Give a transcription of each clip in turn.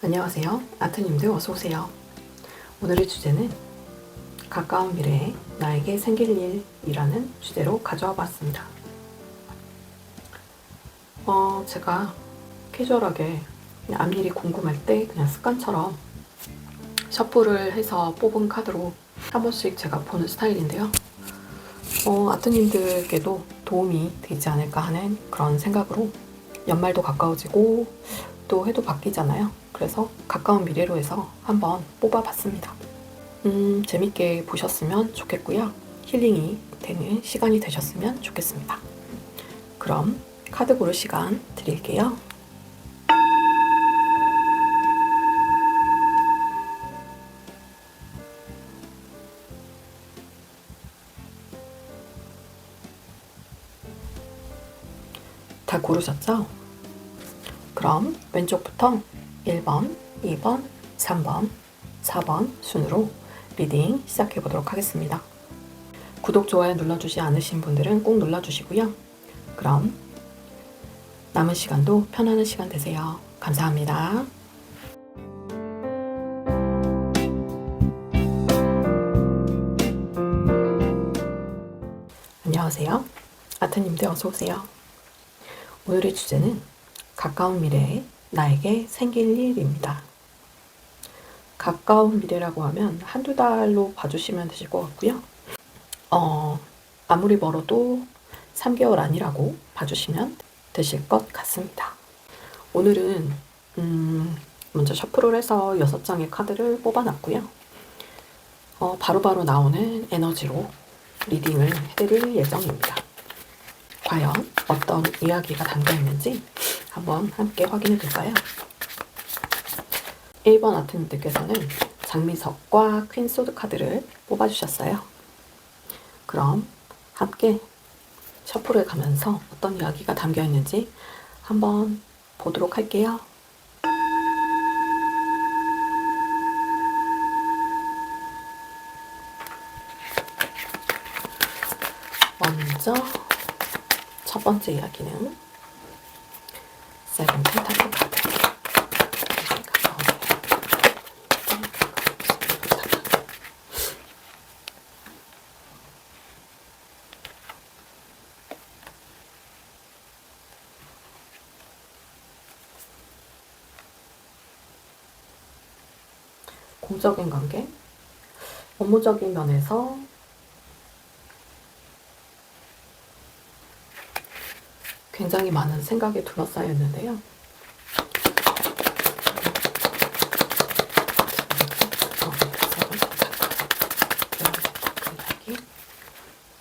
안녕하세요. 아트님들 어서오세요. 오늘의 주제는 가까운 미래에 나에게 생길 일이라는 주제로 가져와 봤습니다. 제가 캐주얼하게 그냥 앞일이 궁금할 때 그냥 습관처럼 셔플을 해서 뽑은 카드로 한 번씩 제가 보는 스타일인데요. 아트님들께도 도움이 되지 않을까 하는 그런 생각으로 연말도 가까워지고 또 해도 바뀌잖아요. 그래서 가까운 미래로 해서 한번 뽑아봤습니다. 재밌게 보셨으면 좋겠고요. 힐링이 되는 시간이 되셨으면 좋겠습니다. 그럼 카드 고를 시간 드릴게요. 다 고르셨죠? 그럼 왼쪽부터 1번, 2번, 3번, 4번 순으로 리딩 시작해 보도록 하겠습니다. 구독, 좋아요 눌러주지 않으신 분들은 꼭 눌러주시고요. 그럼 남은 시간도 편안한 시간 되세요. 감사합니다. 안녕하세요. 아트님들 어서오세요. 오늘의 주제는 가까운 미래에 나에게 생길 일입니다. 가까운 미래라고 하면 한두 달로 봐주시면 되실 것 같고요. 아무리 멀어도 3개월 안이라고 봐주시면 되실 것 같습니다. 오늘은 먼저 셔플을 해서 6장의 카드를 뽑아놨고요. 바로바로 나오는 에너지로 리딩을 해드릴 예정입니다. 과연 어떤 이야기가 담겨있는지 한번 함께 확인해 볼까요? 1번 아트님들께서는 장미석과 퀸 소드 카드를 뽑아주셨어요. 그럼 함께 셔플을 가면서 어떤 이야기가 담겨있는지 한번 보도록 할게요. 먼저 첫 번째 이야기는 세븐 펜타클 카드. 공적인 관계, 업무적인 면에서 굉장히 많은 생각에 둘러싸여 있는데요.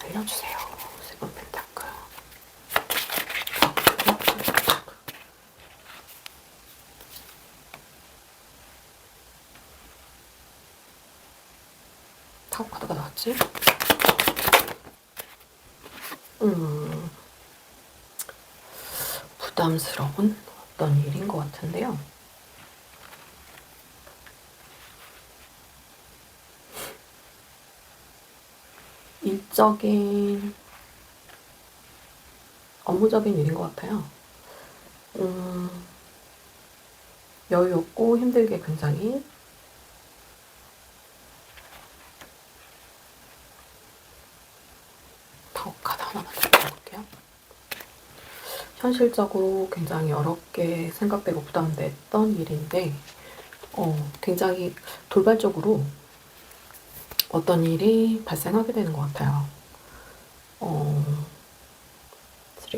알려주세요. 세븐 펜타클. 타워 카드가 나왔지? 부담스러운 어떤 일인 것 같은데요. 일적인, 업무적인 일인 것 같아요. 여유 없고 힘들게 굉장히 타워 카드 하나만 더 볼게요. 현실적으로 굉장히 어렵게 생각되고 부담됐던 일인데 굉장히 돌발적으로 어떤 일이 발생하게 되는 것 같아요. 3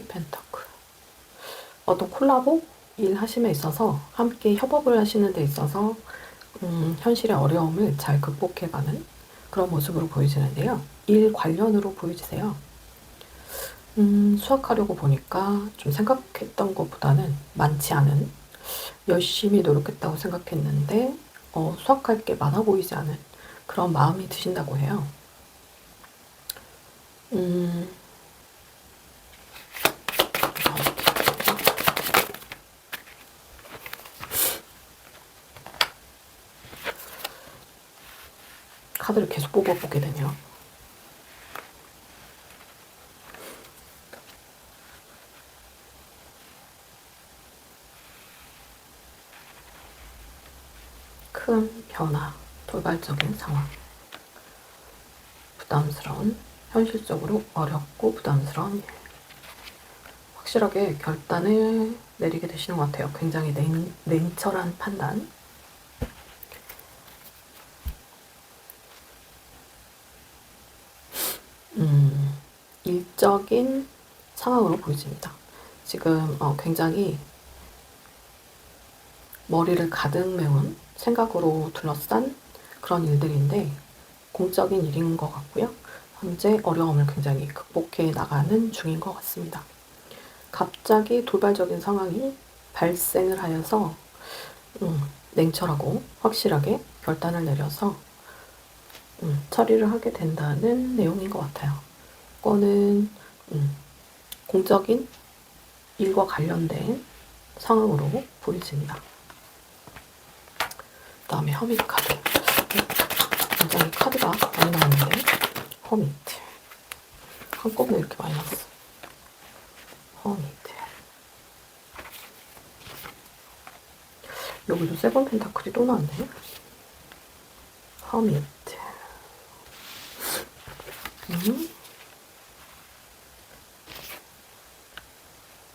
펜타클. 어떤 콜라보 일 하심에 있어서 함께 협업을 하시는 데 있어서 현실의 어려움을 잘 극복해가는 그런 모습으로 보여지는데요. 일 관련으로 보여지세요. 수학하려고 보니까 좀 생각했던 것보다는 많지 않은, 열심히 노력했다고 생각했는데 수학할 게 많아 보이지 않은 그런 마음이 드신다고 해요. 카드를 계속 뽑아보게 되네요. 큰 변화, 돌발적인 상황, 부담스러운, 현실적으로 어렵고 부담스러운 일. 확실하게 결단을 내리게 되시는 것 같아요. 굉장히 냉철한 판단. 일적인 상황으로 보여집니다. 지금 굉장히 머리를 가득 메운 생각으로 둘러싼 그런 일들인데 공적인 일인 것 같고요. 현재 어려움을 굉장히 극복해 나가는 중인 것 같습니다. 갑자기 돌발적인 상황이 발생을 하여서 냉철하고 확실하게 결단을 내려서 처리를 하게 된다는 내용인 것 같아요. 이거는 공적인 일과 관련된 상황으로 보여집니다. 그 다음에 허밋 카드. 굉장히 카드가 많이 나왔는데 허밋. 한꺼번에 이렇게 많이 나왔어. 허밋. 여기도 세븐 펜타클이 또 나왔네. 허밋.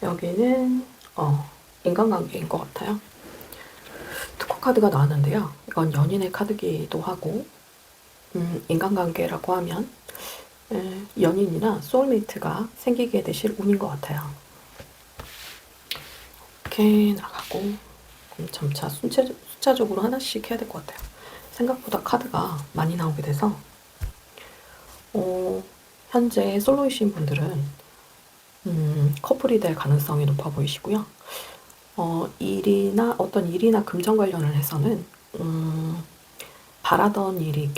여기는 인간관계인 것 같아요. 특허 카드가 나왔는데요. 이건 연인의 카드기도 하고 인간관계라고 하면 연인이나 소울메이트가 생기게 되실 운인 것 같아요. 이렇게 나가고 점차 숫자적으로 하나씩 해야 될 것 같아요. 생각보다 카드가 많이 나오게 돼서 현재 솔로이신 분들은 커플이 될 가능성이 높아 보이시고요. 어떤 일이나 금전 관련을 해서는 바라던 일이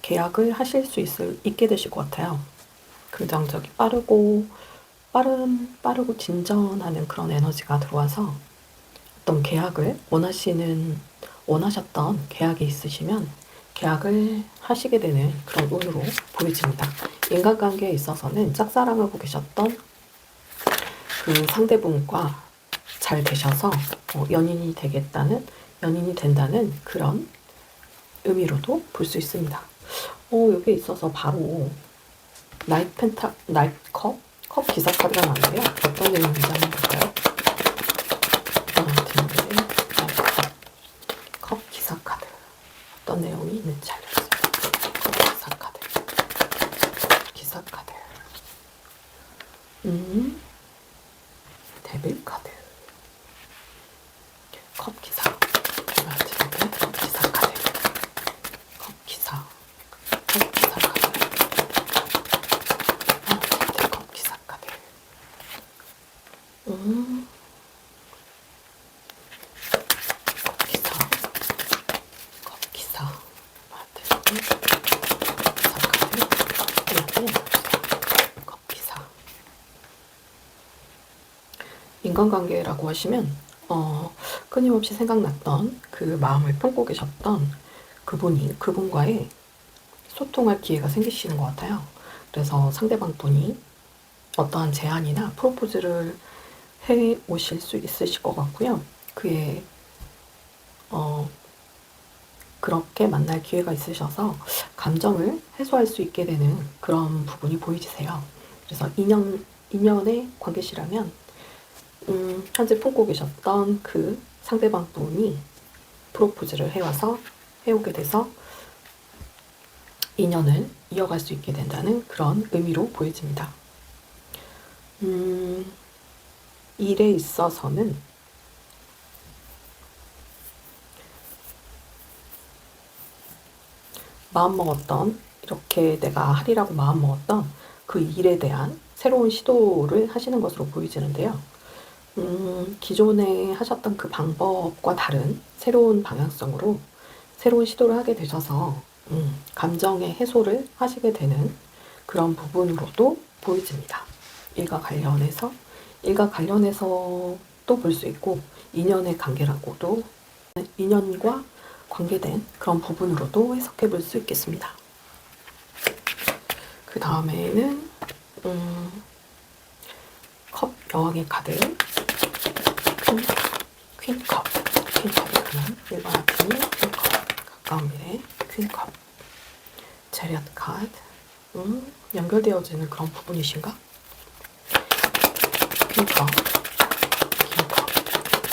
계약을 하실 수 있게 되실 것 같아요. 긍정적이 빠르고 진전하는 그런 에너지가 들어와서 어떤 계약을 원하셨던 계약이 있으시면 계약을 하시게 되는 그런 운으로 보여집니다. 인간관계에 있어서는 짝사랑하고 계셨던 그 상대분과 잘 되셔서 연인이 된다는 그런 의미로도 볼 수 있습니다. 여기에 있어서 바로 컵 기사 카드가 나왔는데요. 어떤 내용인지 한번 볼까요? 컵 기사 카드. 어떤 내용이 있는지 알려주세요. 컵 기사 카드. 기사 카드. 데빌 카드. 컵 기사. 컵 기사 카드. 컵 기사. 컵 기사 카드. 컵 기사 카드. 컵 기사. 컵 기사. 컵 기사. 인간관계라고 하시면 끊임없이 생각났던 그 마음을 품고 계셨던 그분과의 소통할 기회가 생기시는 것 같아요. 그래서 상대방 분이 어떠한 제안이나 프로포즈를 해 오실 수 있으실 것 같고요. 그렇게 만날 기회가 있으셔서 감정을 해소할 수 있게 되는 그런 부분이 보이세요. 그래서 인연의 관계시라면 현재 품고 계셨던 그 상대방 분이 프로포즈를 해오게 돼서 인연을 이어갈 수 있게 된다는 그런 의미로 보여집니다. 일에 있어서는 이렇게 내가 하리라고 마음먹었던 그 일에 대한 새로운 시도를 하시는 것으로 보여지는데요. 기존에 하셨던 그 방법과 다른 새로운 방향성으로 새로운 시도를 하게 되셔서 감정의 해소를 하시게 되는 그런 부분으로도 보여집니다. 일과 관련해서도 볼 수 있고 인연과 관계된 그런 부분으로도 해석해 볼 수 있겠습니다. 그 다음에는 컵 여왕의 카드 퀸컵이 그러면 일반 아침이 퀸컵 가까운 미래 퀸컵, 제리엇 카드. 연결되어지는 그런 부분이신가? 퀸컵, 퀸컵,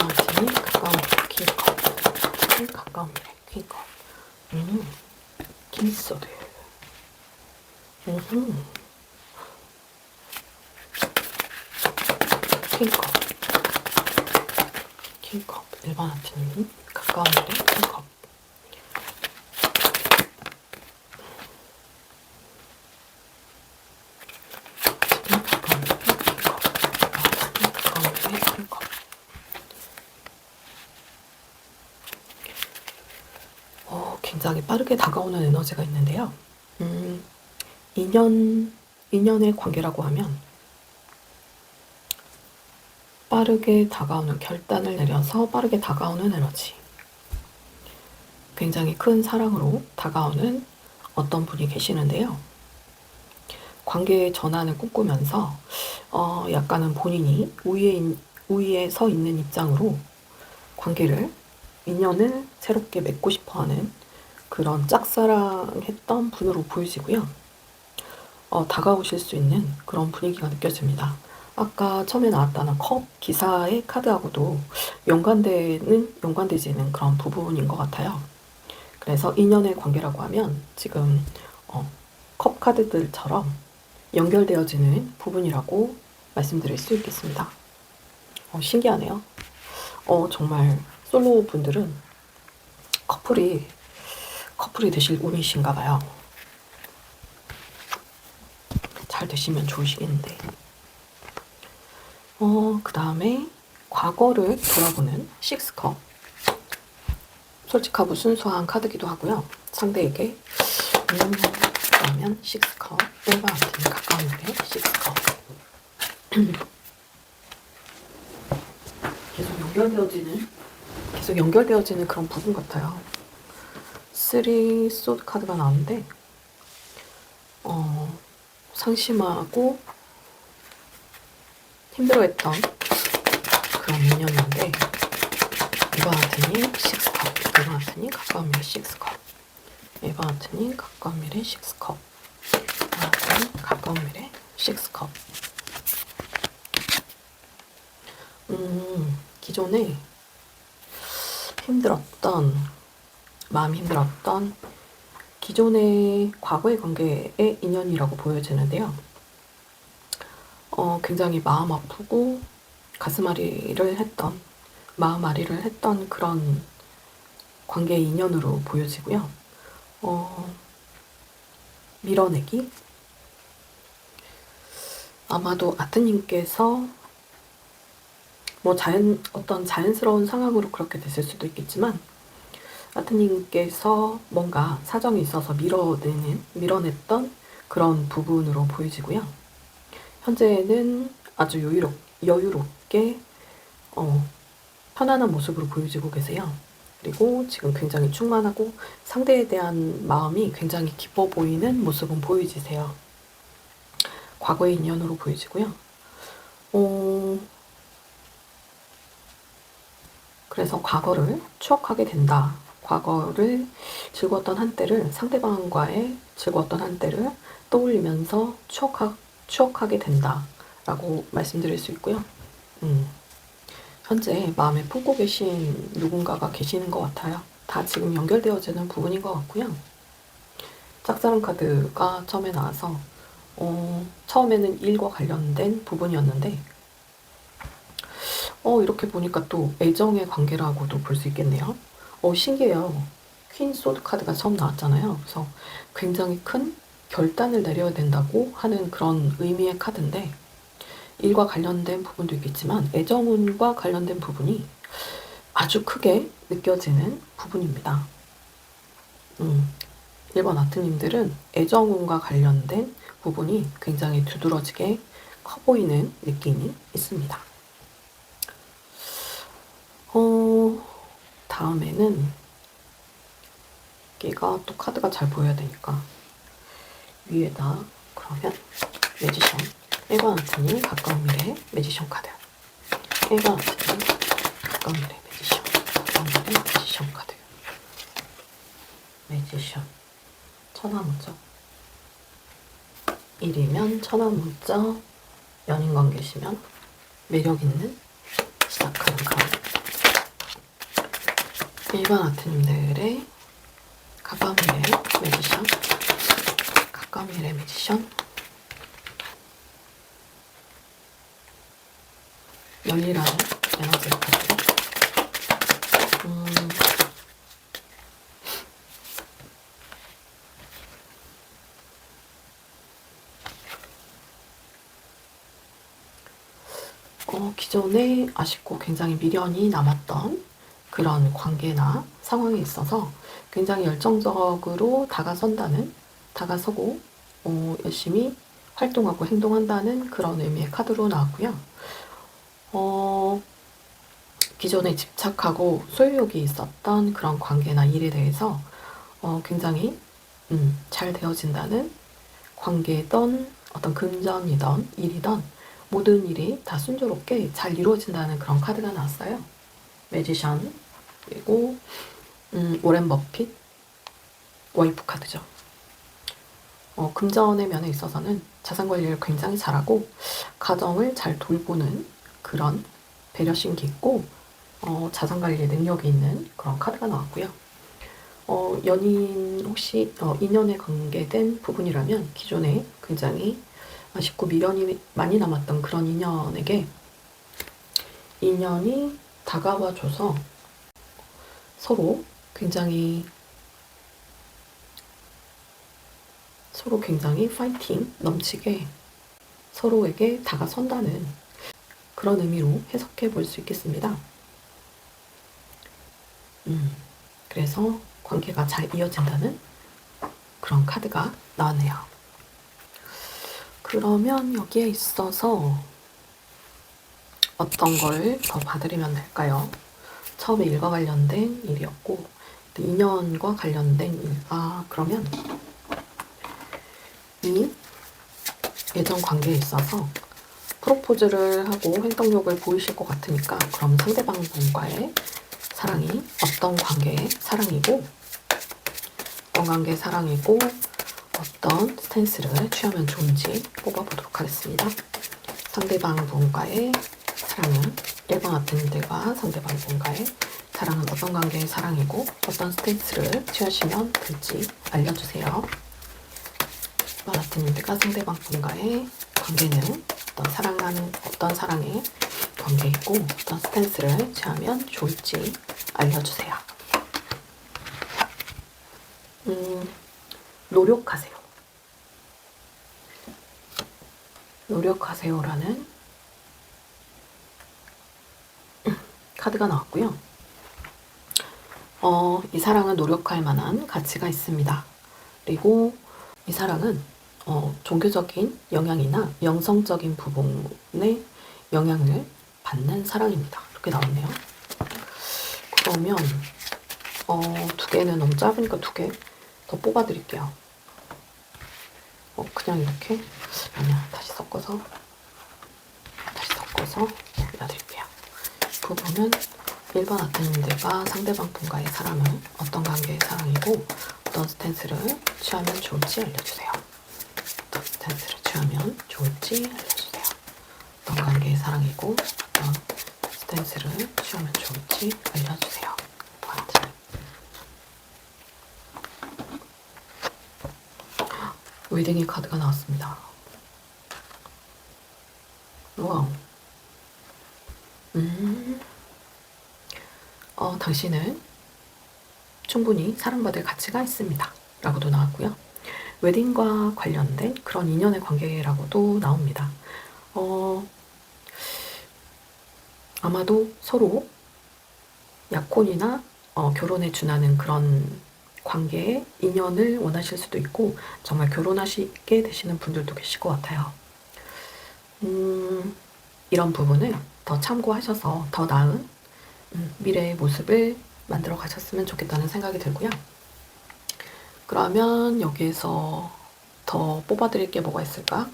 마틴이 가까운 미래 퀸컵, 가까운 미래 퀸컵. 킹소드. 킹컵, 킹컵. 일반 아트님 가까운 미래 킹컵. 가까운 미래 킹컵, 가까운 미래 킹컵. 굉장히 빠르게 다가오는 에너지가 있는데요. 인연의 관계라고 하면 빠르게 다가오는, 결단을 내려서 빠르게 다가오는 에너지. 굉장히 큰 사랑으로 다가오는 어떤 분이 계시는데요. 관계의 전환을 꿈꾸면서 약간은 본인이 우위에 서 있는 입장으로 인연을 새롭게 맺고 싶어하는 그런 짝사랑했던 분으로 보이시고요. 다가오실 수 있는 그런 분위기가 느껴집니다. 아까 처음에 나왔다는 컵 기사의 카드하고도 연관되지는 그런 부분인 것 같아요. 그래서 인연의 관계라고 하면 지금 컵 카드들처럼 연결되어지는 부분이라고 말씀드릴 수 있겠습니다. 신기하네요. 정말 솔로 분들은 커플이 되실 운이신가 봐요. 잘 되시면 좋으시겠는데. 그 다음에 과거를 돌아보는 식스컵. 솔직하고 순수한 카드기도 하고요. 상대에게 그러면 식스컵. 일반 아트님 가까운 미래 식스컵. 계속 연결되어지는 그런 부분 같아요. 3 소드 카드가 나오는데 상심하고 힘들어했던 그런 인연인데, 일반 아트님 6컵, 일반 아트님 가까운 미래 6컵, 일반 아트님 가까운 미래 6컵, 일반 아트님 가까운 미래 6컵. 기존에 마음이 힘들었던 기존의 과거의 관계의 인연이라고 보여지는데요. 굉장히 마음 아프고 마음 아리를 했던 그런 관계의 인연으로 보여지고요. 밀어내기? 아마도 아트님께서 어떤 자연스러운 상황으로 그렇게 됐을 수도 있겠지만, 아트님께서 뭔가 사정이 있어서 밀어냈던 그런 부분으로 보여지고요. 현재는 아주 여유롭게 편안한 모습으로 보여지고 계세요. 그리고 지금 굉장히 충만하고 상대에 대한 마음이 굉장히 기뻐 보이는 모습은 보여지세요. 과거의 인연으로 보여지고요. 그래서 과거를 추억하게 된다. 과거를 상대방과의 즐거웠던 한때를 떠올리면서 추억하게 된다 라고 말씀드릴 수 있고요. 현재 마음에 품고 계신 누군가가 계시는 것 같아요. 다 지금 연결되어지는 부분인 것 같고요. 짝사랑 카드가 처음에 나와서 처음에는 일과 관련된 부분이었는데, 이렇게 보니까 또 애정의 관계라고도 볼 수 있겠네요. 신기해요. 퀸 소드 카드가 처음 나왔잖아요. 그래서 굉장히 큰 결단을 내려야 된다고 하는 그런 의미의 카드인데, 일과 관련된 부분도 있겠지만 애정운과 관련된 부분이 아주 크게 느껴지는 부분입니다. 1번 아트님들은 애정운과 관련된 부분이 굉장히 두드러지게 커 보이는 느낌이 있습니다. 다음에는 얘가 또 카드가 잘 보여야 되니까 위에다 그러면 매지션, 1번 아트님 가까운 미래 매지션 카드, 1번 아트님 가까운 미래 매지션, 가까운 미래 매지션 카드. 매지션. 천하무적. 1이면 천하무적. 연인관계시면 매력있는 시작하는 그런 일반 아트님들의 가까미의 매지션. 가까미의 매지션. 열일하는 에너지 카드. 기존에 아쉽고 굉장히 미련이 남았던 그런 관계나 상황에 있어서 굉장히 열정적으로 다가서고 열심히 활동하고 행동한다는 그런 의미의 카드로 나왔고요. 기존에 집착하고 소유욕이 있었던 그런 관계나 일에 대해서 굉장히 잘 되어진다는, 관계든 어떤 금전이든 일이든 모든 일이 다 순조롭게 잘 이루어진다는 그런 카드가 나왔어요. 매지션. 그리고 워렌 버핏 와이프 카드죠. 금전의 면에 있어서는 자산 관리를 굉장히 잘하고 가정을 잘 돌보는 그런 배려심이 있고 자산 관리 능력이 있는 그런 카드가 나왔고요. 연인 혹시 인연에 관계된 부분이라면 기존에 굉장히 아쉽고 미련이 많이 남았던 그런 인연에게 인연이 다가와줘서 서로 굉장히 파이팅 넘치게 서로에게 다가선다는 그런 의미로 해석해 볼 수 있겠습니다. 그래서 관계가 잘 이어진다는 그런 카드가 나왔네요. 그러면 여기에 있어서 어떤 걸 더 봐드리면 될까요? 처음에 일과 관련된 일이었고 인연과 관련된 일. 그러면 이 예전 관계에 있어서 프로포즈를 하고 행동력을 보이실 것 같으니까 그럼 상대방과의 사랑이 어떤 관계의 사랑이고 어떤 스탠스를 취하면 좋은지 뽑아보도록 하겠습니다. 상대방 분과의 사랑은, 일반 아트님들과 상대방 분과의 사랑은 어떤 관계의 사랑이고 어떤 스탠스를 취하시면 될지 알려주세요. 일반 아트님들과 상대방 분과의 관계는 어떤 사랑의 관계이고 어떤 스탠스를 취하면 좋을지 알려주세요. 노력하세요라는 카드가 나왔고요. 이 사랑은 노력할 만한 가치가 있습니다. 그리고 이 사랑은 종교적인 영향이나 영성적인 부분에 영향을 받는 사랑입니다. 이렇게 나왔네요. 그러면 두 개는 너무 짧으니까 2개 더 뽑아드릴게요. 그냥 이렇게 다시 섞어서 올려드릴게요. 부분은 일반 아트님들과 상대방 분과의 사랑은 어떤 관계의 사랑이고 어떤 스탠스를 취하면 좋을지 알려주세요. 어떤 관계의 사랑이고 어떤 스탠스를 취하면 좋을지 알려주세요. 웨딩의 카드가 나왔습니다. 와우. 당신은 충분히 사랑받을 가치가 있습니다. 라고도 나왔고요. 웨딩과 관련된 그런 인연의 관계라고도 나옵니다. 아마도 서로 약혼이나 결혼에 준하는 그런 관계의 인연을 원하실 수도 있고 정말 결혼하시게 되시는 분들도 계실 것 같아요. 이런 부분을 더 참고하셔서 더 나은 미래의 모습을 만들어 가셨으면 좋겠다는 생각이 들고요. 그러면 여기에서 더 뽑아드릴 게 뭐가 있을까?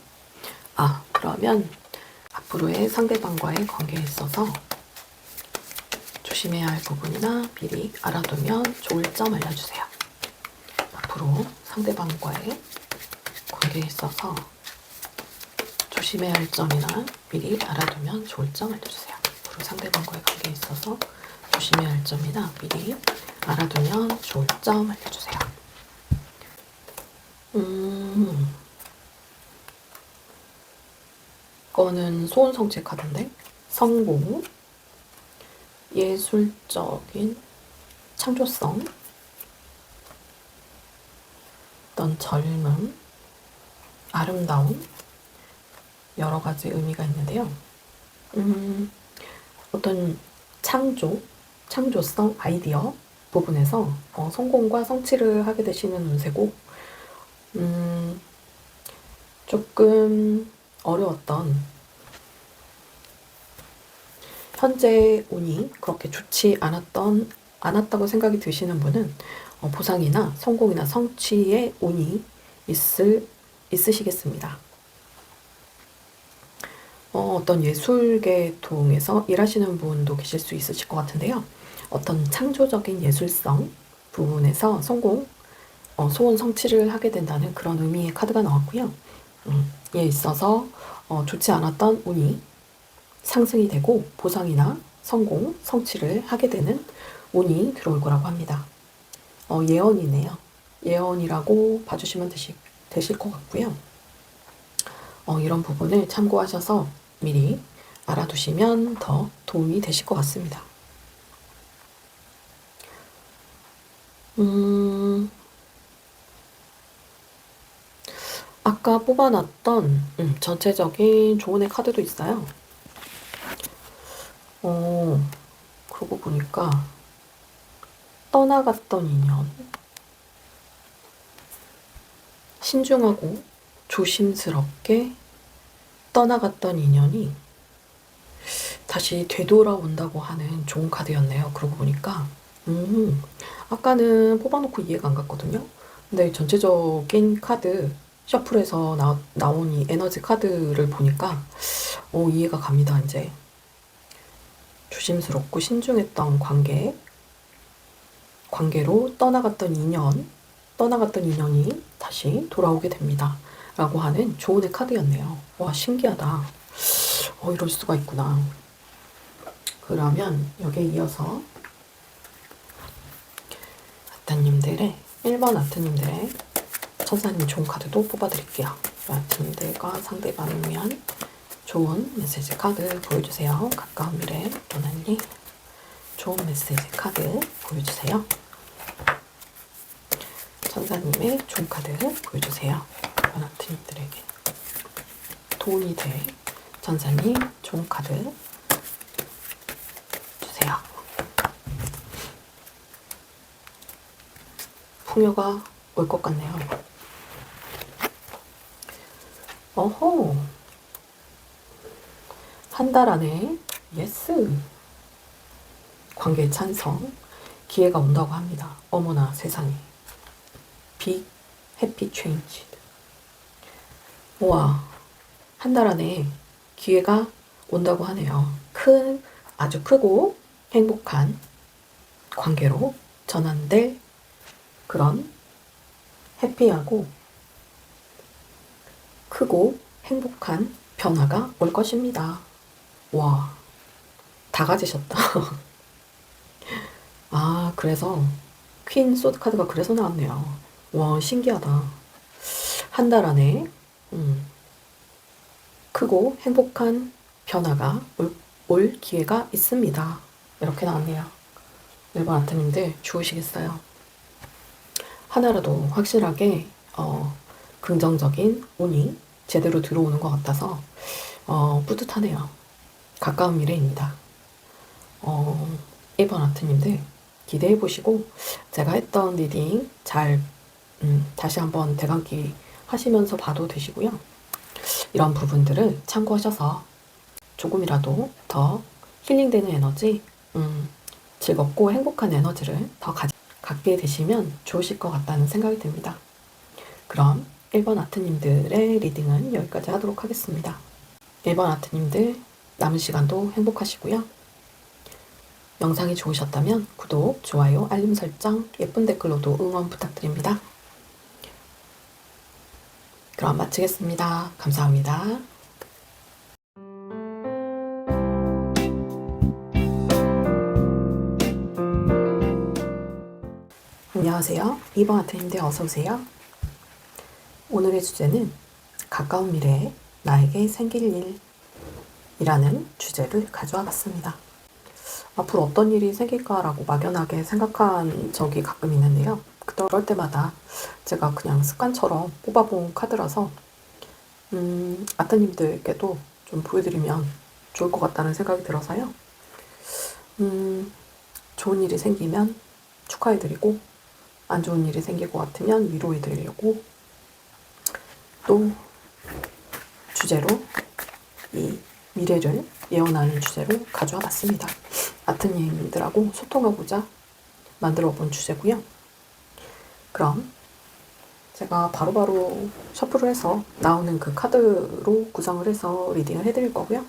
그러면 앞으로의 상대방과의 관계에 있어서 조심해야 할 부분이나 미리 알아두면 좋을 점 알려주세요. 앞으로 상대방과의 관계에 있어서 조심해야 할 점이나 미리 알아두면 좋을 점 알려주세요. 앞으로 상대방과의 관계에 있어서 조심해야 할 점이나 미리 알아두면 좋을 점 알려주세요. 이거는 소원성취 카드인데, 성공, 예술적인 창조성, 어떤 젊음, 아름다움, 여러 가지 의미가 있는데요. 어떤 창조성, 아이디어 부분에서 성공과 성취를 하게 되시는 운세고, 조금 어려웠던 현재 운이 그렇게 좋지 않았다고 생각이 드시는 분은 보상이나 성공이나 성취의 운이 있으시겠습니다. 어떤 예술계 통해서 일하시는 분도 계실 수 있으실 것 같은데요. 어떤 창조적인 예술성 부분에서 성공, 소원 성취를 하게 된다는 그런 의미의 카드가 나왔고요. 이에 있어서 좋지 않았던 운이 상승이 되고 보상이나 성공, 성취를 하게 되는 운이 들어올 거라고 합니다. 예언이네요. 예언이라고 봐주시면 되실 것 같고요. 이런 부분을 참고하셔서 미리 알아두시면 더 도움이 되실 것 같습니다. 아까 뽑아놨던 전체적인 조언의 카드도 있어요. 그러고 보니까 떠나갔던 인연, 신중하고 조심스럽게 떠나갔던 인연이 다시 되돌아온다고 하는 좋은 카드였네요. 그러고 보니까 아까는 뽑아놓고 이해가 안 갔거든요. 근데 전체적인 카드 셔플에서 나온 이 에너지 카드를 보니까 이해가 갑니다. 이제 조심스럽고 신중했던 관계로 떠나갔던 인연이 다시 돌아오게 됩니다. 라고 하는 조언의 카드였네요. 와, 신기하다. 이럴 수가 있구나. 그러면 여기에 이어서 1번 아트님들의 천사님 좋은 카드도 뽑아드릴게요. 아트님들과 상대방을 위한 좋은 메시지 카드 보여주세요. 가까운 미래 로나님 좋은 메시지 카드 보여주세요. 천사님의 좋은 카드 보여주세요. 아트님들에게 도움이 될 천사님 좋은 카드 주세요. 풍요가 올 것 같네요. 어허, 한 달 안에 예스 관계 찬성 기회가 온다고 합니다. 어머나 세상에. 빅 해피 체인지. 우와, 한 달 안에 기회가 온다고 하네요. 아주 크고 행복한 관계로 전환될 그런 해피하고 크고 행복한 변화가 올 것입니다. 와, 다 가지셨다. 아, 그래서 퀸 소드 카드가 그래서 나왔네요. 와, 신기하다. 한 달 안에 크고 행복한 변화가 올 기회가 있습니다. 이렇게 나왔네요. 1번 아트님들 좋으시겠어요? 하나라도 확실하게 긍정적인 운이 제대로 들어오는 것 같아서 뿌듯하네요. 가까운 미래입니다. 1번 아트님들 기대해보시고 제가 했던 리딩 잘 다시 한번 대감기 하시면서 봐도 되시고요. 이런 부분들을 참고하셔서 조금이라도 더 힐링되는 에너지, 즐겁고 행복한 에너지를 더 갖게 되시면 좋으실 것 같다는 생각이 듭니다. 그럼 1번 아트님들의 리딩은 여기까지 하도록 하겠습니다. 1번 아트님들 남은 시간도 행복하시고요. 영상이 좋으셨다면 구독, 좋아요, 알림 설정, 예쁜 댓글로도 응원 부탁드립니다. 그럼 마치겠습니다. 감사합니다. 안녕하세요. 이번 아트님들 어서오세요. 오늘의 주제는 가까운 미래에 나에게 생길 일이라는 주제를 가져와 봤습니다. 앞으로 어떤 일이 생길까라고 막연하게 생각한 적이 가끔 있는데요. 그럴 때마다 제가 그냥 습관처럼 뽑아본 카드라서 아트님들께도 좀 보여드리면 좋을 것 같다는 생각이 들어서요. 좋은 일이 생기면 축하해드리고 안 좋은 일이 생길 것 같으면 위로해드리려고 또 주제로 이 미래를 예언하는 주제로 가져와 봤습니다. 아트님들하고 소통하고자 만들어 본 주제고요. 그럼 제가 바로바로 셔플을 해서 나오는 그 카드로 구성을 해서 리딩을 해드릴 거고요.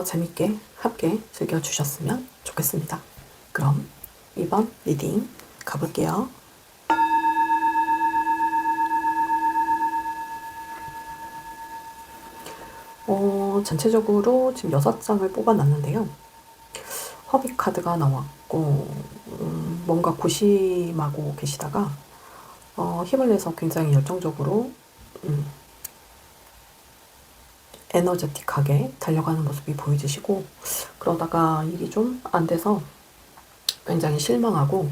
재밌게 함께 즐겨주셨으면 좋겠습니다. 그럼 이번 리딩 가볼게요. 전체적으로 지금 6장을 뽑아놨는데요. 허비 카드가 나왔고 뭔가 고심하고 계시다가 힘을 내서 굉장히 열정적으로 에너제틱하게 달려가는 모습이 보여지시고 그러다가 일이 좀 안 돼서 굉장히 실망하고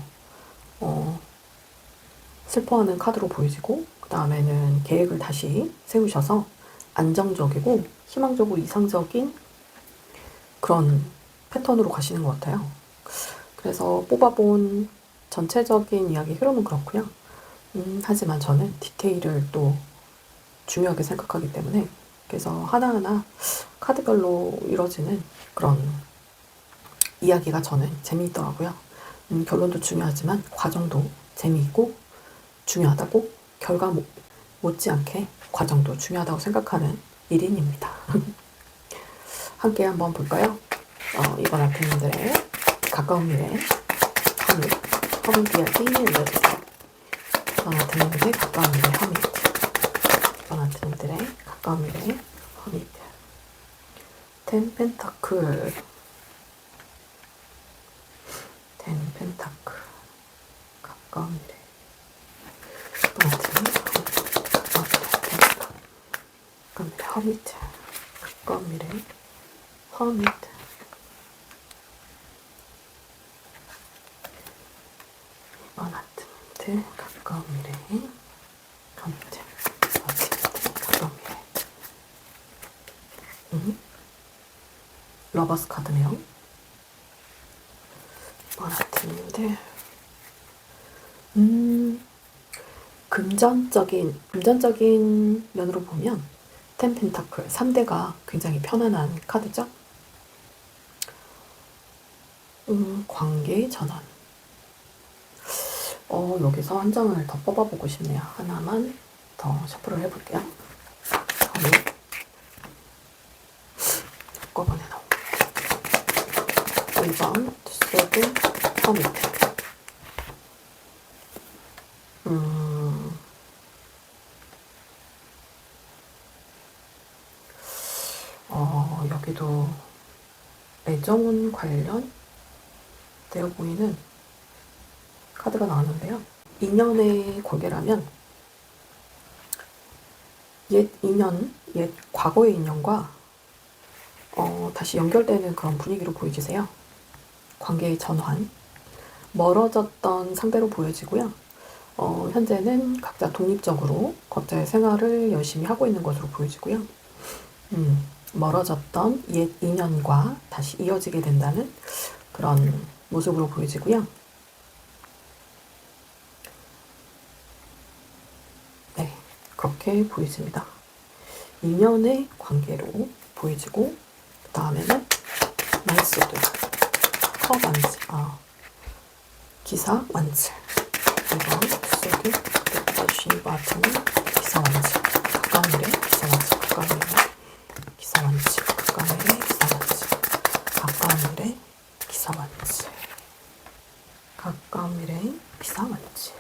슬퍼하는 카드로 보여지고 그 다음에는 계획을 다시 세우셔서 안정적이고 희망적으로 이상적인 그런 패턴으로 가시는 것 같아요. 그래서 뽑아본 전체적인 이야기 흐름은 그렇고요. 하지만 저는 디테일을 또 중요하게 생각하기 때문에 그래서 하나하나 카드별로 이루어지는 그런 이야기가 저는 재미있더라고요. 결론도 중요하지만 과정도 재미있고 중요하다고 결과 못지않게 과정도 중요하다고 생각하는 1인입니다. 함께 한번 볼까요? 이번 아트님들의 가까운 미래 허밋 이야기 읽어주세요. 이번 아트님들의 가까운 미래 허밋 이번 아트님들의 가까운 미래 허밋 10 펜타클 10 펜타클 가까운 미래 이번 아트님 허밋 가까운 미래 허밋 이번 아트님들 가까운 미래 허밋 가까운 미래 러버스 카드네요. 이번 아트님들 금전적인 면으로 보면 10 펜타클 3대가 굉장히 편안한 카드죠. 관계 전환. 여기서 한 장을 더 뽑아보고 싶네요. 하나만 더 셔플을 해볼게요. 한꺼번에 나오고 1번 투세드 허밋 여기도 애정운 관련 되어 보이는 카드가 나왔는데요. 인연의 관계라면 옛 인연, 옛 과거의 인연과 다시 연결되는 그런 분위기로 보여지세요. 관계의 전환. 멀어졌던 상대로 보여지고요. 현재는 각자 독립적으로 각자의 생활을 열심히 하고 있는 것으로 보여지고요. 멀어졌던 옛 인연과 다시 이어지게 된다는 그런 모습으로 보여지고요. 네, 그렇게 보여집니다. 인연의 관계로 보여지고 그 다음에는 나이스드 컵 완즈 기사 완즈 이번 소드 주신 바트는 기사 완즈 가까운 미래 기사 완즈 가까운 미래 기사 완즈 가까운 미래 기사 완즈 가까운 미래 기사 완즈 가까운 미래 기사 완즈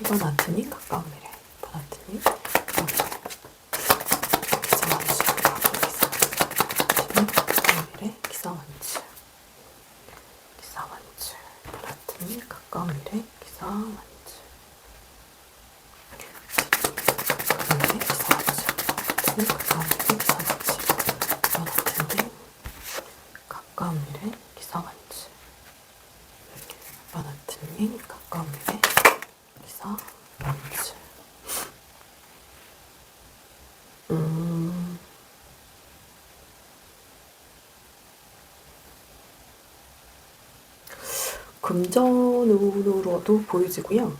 이번 아트님 가까운 미래. 이번 아트님 가까운 미래. 기사만치 가까운 미래. 기사만치. 기사만치. 이번 아트님 가까운 미래. 기사만치. 가까운 미래 기사만치. 이번 아트님 가까운 미래 기사만치. 금전운으로도 보여지고요.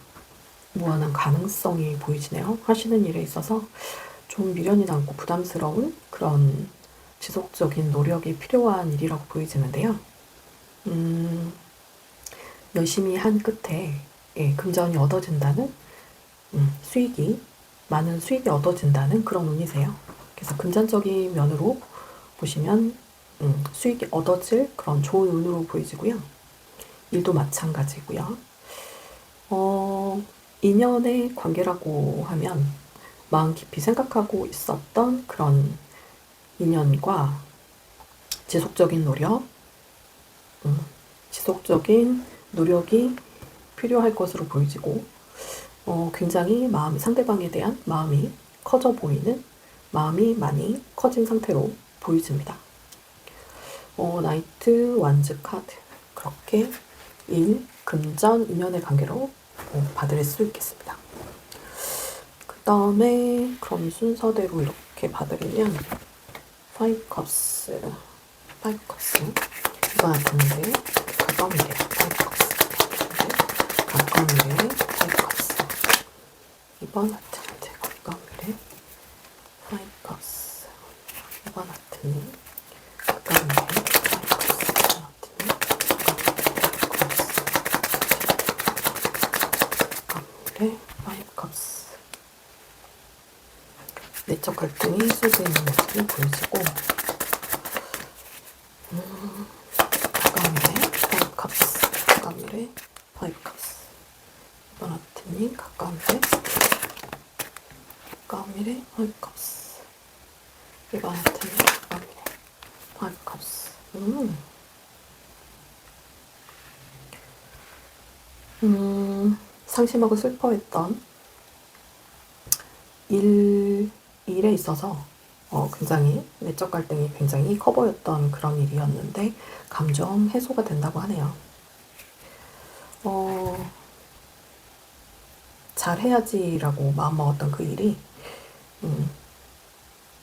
무한한 가능성이 보이지네요. 하시는 일에 있어서 좀 미련이 남고 부담스러운 그런 지속적인 노력이 필요한 일이라고 보여지는데요. 열심히 한 끝에 금전이 얻어진다는 많은 수익이 얻어진다는 그런 운이세요. 그래서 금전적인 면으로 보시면 수익이 얻어질 그런 좋은 운으로 보여지고요. 일도 마찬가지고요. 인연의 관계라고 하면 마음 깊이 생각하고 있었던 그런 인연과 지속적인 노력이 필요할 것으로 보여지고, 굉장히 상대방에 대한 마음이 커져 보이는, 마음이 많이 커진 상태로 보여집니다. 나이트, 완즈 카드. 그렇게 금전, 인연의 관계로 받을 수 있겠습니다. 그 다음에 그럼 순서대로 이렇게 받으려면 파이브 컵스 이거 같은데 가까운 미래 파이브 컵스 가까운 미래 파이브 컵스 이번 같은데 가까운 미래 파이브 컵스 이번 같은데 가까운 미래 파이브 컵스 내적 갈등이 쏟아 있는 모습이 보여지고, 가까운 미래 파이브 컵스 가까운 미래 파이브 컵스 이번 아트님 가까운 미래 파이브 컵스 이번 아트님 가까운 미래 파이브 컵스. 상심하고 슬퍼했던 일에 있어서 굉장히 내적 갈등이 굉장히 커 보였던 그런 일이었는데 감정 해소가 된다고 하네요. 잘해야지라고 마음먹었던 그 일이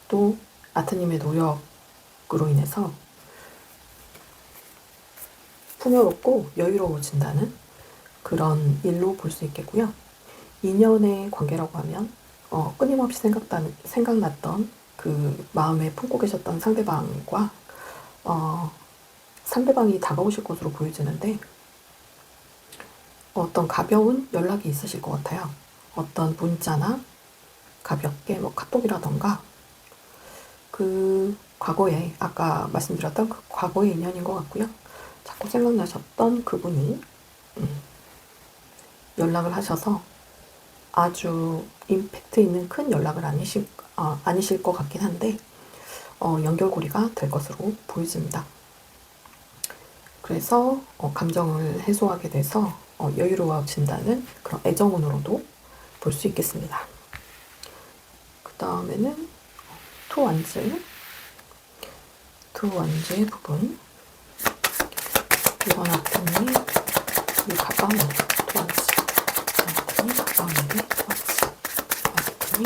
또 아트님의 노력으로 인해서 풍요롭고 여유로워진다는 그런 일로 볼 수 있겠고요. 인연의 관계라고 하면 끊임없이 생각났던 그 마음에 품고 계셨던 상대방과 상대방이 다가오실 것으로 보여지는데 어떤 가벼운 연락이 있으실 것 같아요. 어떤 문자나 가볍게 카톡이라던가 그 과거에 아까 말씀드렸던 그 과거의 인연인 것 같고요. 자꾸 생각나셨던 그분이 연락을 하셔서 아주 임팩트 있는 큰 연락은 아니실 것 같긴 한데 연결고리가 될 것으로 보여집니다. 그래서 감정을 해소하게 돼서 여유로워진다는 그런 애정운으로도 볼 수 있겠습니다. 그 다음에는 투 완즈의 부분. 이번 아트님 이 가까운 미래 투 완즈 아트님 가까운 미래 투 완즈 아트님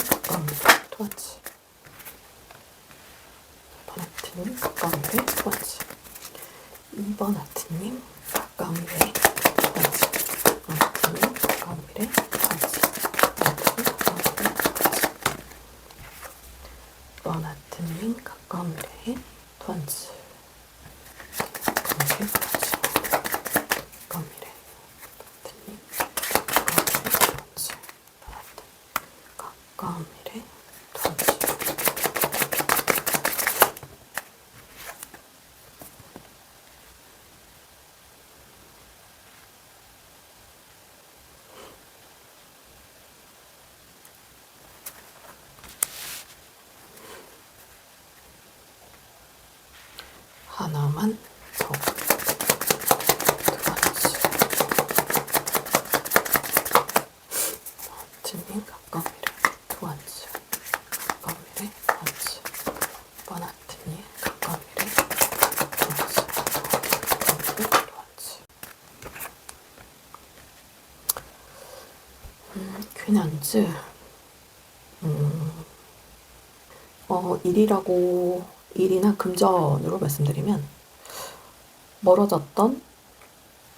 가까운 미래 투 완즈 이번 아트님 가까운 미래 투 완즈 이번 아트님 가까운 미래 투 완즈 아트님 가까운 미래 투 완즈 아트님 가까운 미래 투 완즈 이번 아트님 가까운 미래 투 완즈 가까운 미래 투 완즈 하나만 더. 버나트님 가까운 미래 두 안치. 가까운 미래 안치. 버나트님 가까운 미래 두 안치. 가까운 미래 두 안치. 퀸안즈. 일이나 금전으로 말씀드리면 멀어졌던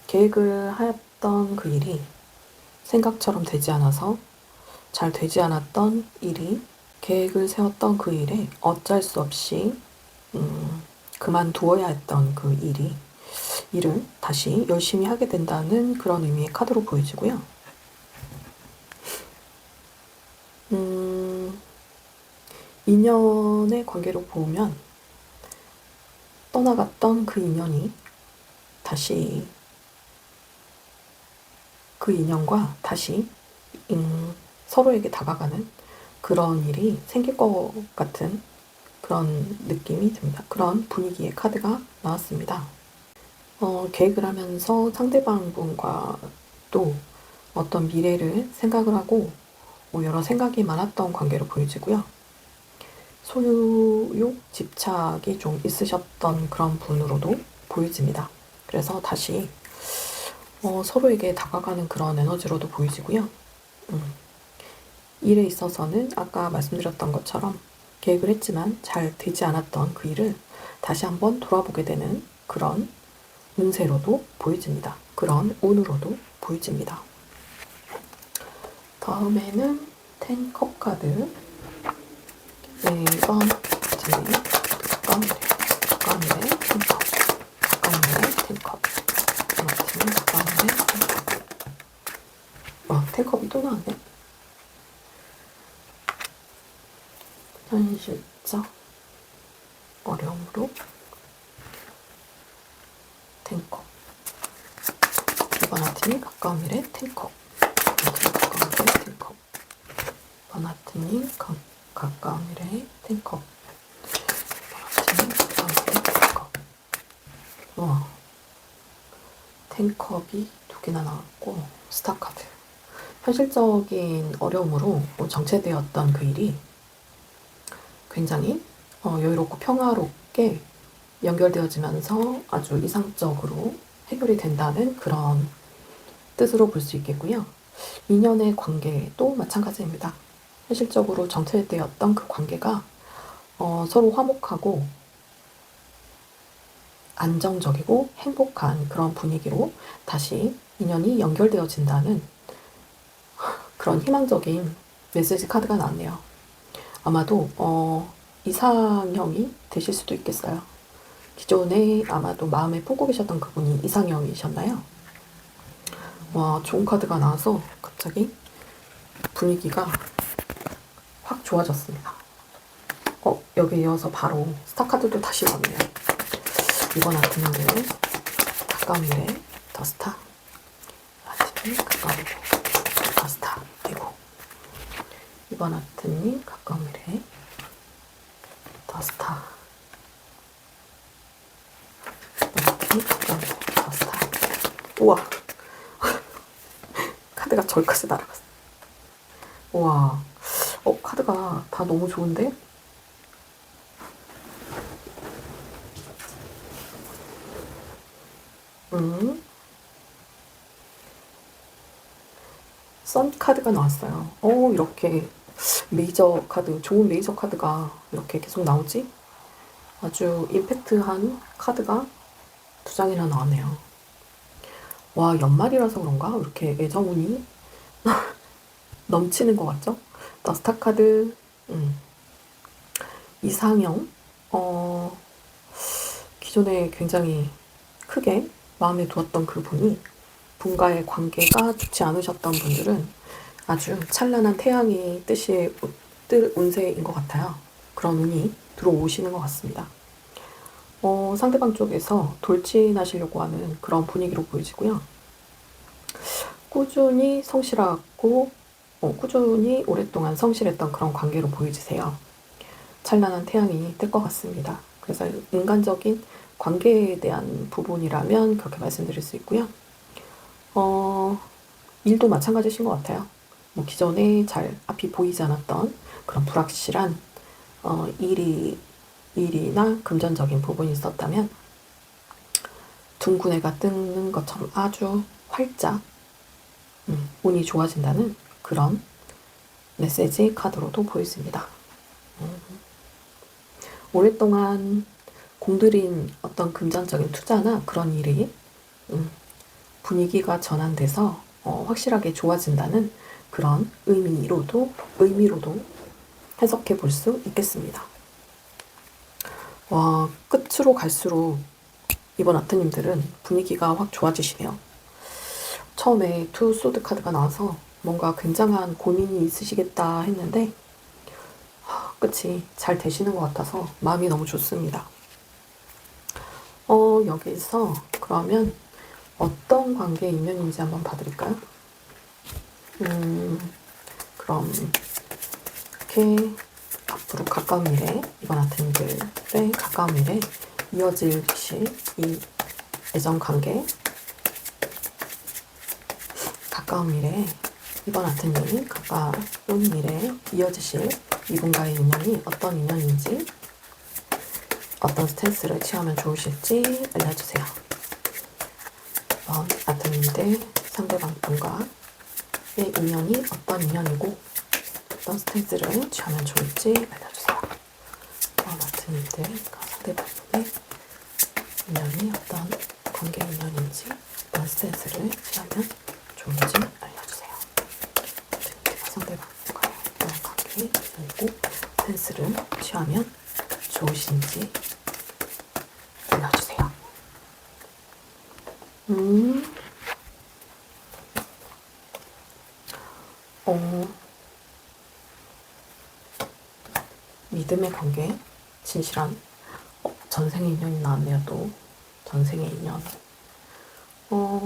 계획을 하였던 그 일이 생각처럼 되지 않아서 잘 되지 않았던 일이 계획을 세웠던 그 일에 어쩔 수 없이 그만두어야 했던 그 일을 다시 열심히 하게 된다는 그런 의미의 카드로 보여지고요. 인연의 관계로 보면 떠나갔던 그 인연이 다시 그 인연과 다시 서로에게 다가가는 그런 일이 생길 것 같은 그런 느낌이 듭니다. 그런 분위기의 카드가 나왔습니다. 계획을 하면서 상대방 분과 또 어떤 미래를 생각을 하고 여러 생각이 많았던 관계로 보여지고요. 소유욕, 집착이 좀 있으셨던 그런 분으로도 보여집니다. 그래서 다시 서로에게 다가가는 그런 에너지로도 보여지고요. 일에 있어서는 아까 말씀드렸던 것처럼 계획을 했지만 잘 되지 않았던 그 일을 다시 한번 돌아보게 되는 그런 운세로도 보여집니다. 그런 운으로도 보여집니다. 다음에는 10컵 카드. 1번 가까운데 10컵. 가까운데 10컵. 가까운데 10컵. 10컵이 또 나왔네. 현실적 어려움으로 10컵. 이번 아트님 가까운 미래 10컵. 가까운 미래 10컵. 이번 아트님 가까운 미래 10컵. 이번 아트님 가까운 미래 10컵. 와, 10컵이 두 개나 나왔고 스타 카드. 현실적인 어려움으로 정체되었던 그 일이 굉장히 여유롭고 평화롭게 연결되어지면서 아주 이상적으로 해결이 된다는 그런 뜻으로 볼 수 있겠고요. 인연의 관계도 마찬가지입니다. 현실적으로 정체되었던 그 관계가 서로 화목하고 안정적이고 행복한 그런 분위기로 다시 인연이 연결되어진다는 그런 희망적인 메시지 카드가 나왔네요. 아마도 이상형이 되실 수도 있겠어요. 기존에 아마도 마음에 품고 계셨던 그분이 이상형이셨나요? 와, 좋은 카드가 나와서 갑자기 분위기가 확 좋아졌습니다. 여기에 이어서 바로 스타 카드도 다시 나오네요. 이번 아트님은 가까운 미래 더 스타. 아트님 가까운 미래 더 스타. 그리고 이번 아트님 가까운 미래 더 스타. 이번 아트님 가까운 미래 더 스타. 우와. 카드가 저기까지 날아갔어. 우와. 카드가 다 너무 좋은데? 선 카드가 나왔어요. 이렇게 메이저 카드, 좋은 메이저 카드가 이렇게 계속 나오지? 아주 임팩트한 카드가 두 장이나 나왔네요. 와, 연말이라서 그런가? 이렇게 애정운이 넘치는 것 같죠? 더 스타 카드, 이상형, 기존에 굉장히 크게 마음에 두었던 그분이 분과의 관계가 좋지 않으셨던 분들은 아주 찬란한 태양이 뜰 운세인 것 같아요. 그런 운이 들어오시는 것 같습니다. 상대방 쪽에서 돌진하시려고 하는 그런 분위기로 보여지고요. 꾸준히 성실하고 꾸준히 오랫동안 성실했던 그런 관계로 보여지세요. 찬란한 태양이 뜰 것 같습니다. 그래서 인간적인 관계에 대한 부분이라면 그렇게 말씀드릴 수 있고요. 일도 마찬가지신 것 같아요. 뭐 기존에 잘 앞이 보이지 않았던 그런 불확실한 일이나 금전적인 부분이 있었다면 둥근 애가 뜨는 것처럼 아주 활짝 운이 좋아진다는 그런 메시지 카드로도 보였습니다. 오랫동안 공들인 어떤 금전적인 투자나 그런 일이 분위기가 전환돼서 확실하게 좋아진다는 그런 의미로도 해석해 볼 수 있겠습니다. 와, 끝으로 갈수록 이번 아트님들은 분위기가 확 좋아지시네요. 처음에 투 소드 카드가 나와서 뭔가 굉장한 고민이 있으시겠다 했는데 끝이 잘 되시는 것 같아서 마음이 너무 좋습니다. 여기서 그러면 어떤 관계 인연인지 한번 봐드릴까요? 그럼 이렇게 앞으로 가까운 미래, 이번 아트님들의 가까운 미래 이어지실 이 애정 관계, 가까운 미래, 이번 아트님 가까운 미래에 이어지실 이분과의 인연이 어떤 인연인지, 어떤 스탠스를 취하면 좋으실지 알려주세요. 이번 아트님들 상대방 분과의 인연이 어떤 인연이고 어떤 스탠스를 취하면 좋을지 알려주세요. 이번 아트님들과 상대방 분의 인연이 어떤 관계 인연인지, 어떤 스탠스를 취하면 좋은지 알려주세요. 아트님들과 상대방 분과의 어떤 관계 인연이고 스탠스를 취하면 좋으신지 알려주세요. 믿음의 관계, 진실한 전생의 인연이 나왔네요. 또 전생의 인연.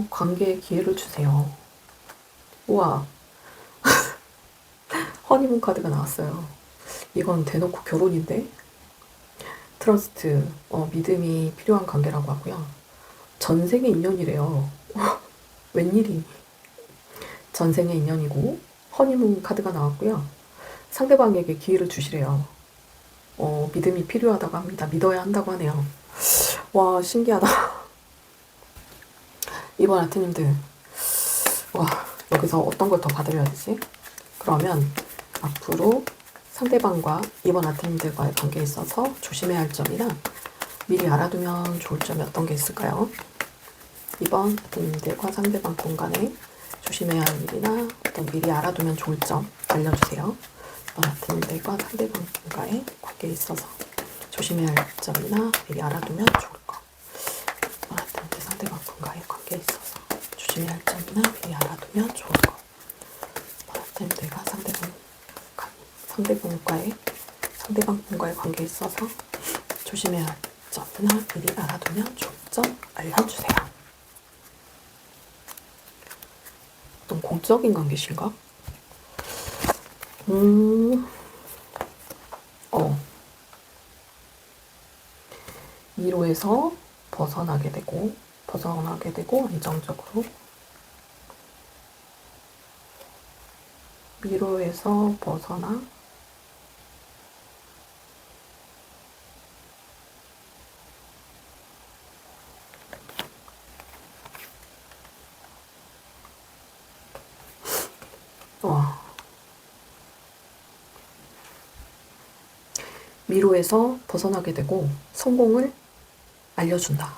관계에 기회를 주세요. 우와. 허니문 카드가 나왔어요. 이건 대놓고 결혼인데? 트러스트, 믿음이 필요한 관계라고 하고요. 전생의 인연이래요. 웬일이니? 전생의 인연이고 허니문 카드가 나왔고요. 상대방에게 기회를 주시래요. 믿음이 필요하다고 합니다. 믿어야 한다고 하네요. 와, 신기하다. 이번 아트님들, 와, 여기서 어떤 걸 더 받으려야 되지? 그러면 앞으로 상대방과 이번 아트님들과의 관계에 있어서 조심해야 할 점이나 미리 알아두면 좋을 점이 어떤 게 있을까요? 이번 아트님들과 상대방 공간에 조심해야 할 일이나 어떤 미리 알아두면 좋을 점 알려주세요. 이번 아트님들과 상대방 공간의 관계에 있어서 조심해야 할 점이나 미리 알아두면 좋을 거. 이번 아트님들 상대방 공간의 관계에 있어서 조심해야 할 점이나 미리 알아두면 좋을 거. 이번 아트님들과 상대방 분과의 관계에 있어서 조심해야 할 점이나 미리 알아두면 좋을 점 알려주세요. 어떤 공적인 관계신가? 미로에서 벗어나게 되고 안정적으로 미로에서 벗어나 미로에서 벗어나게 되고 성공을 알려준다.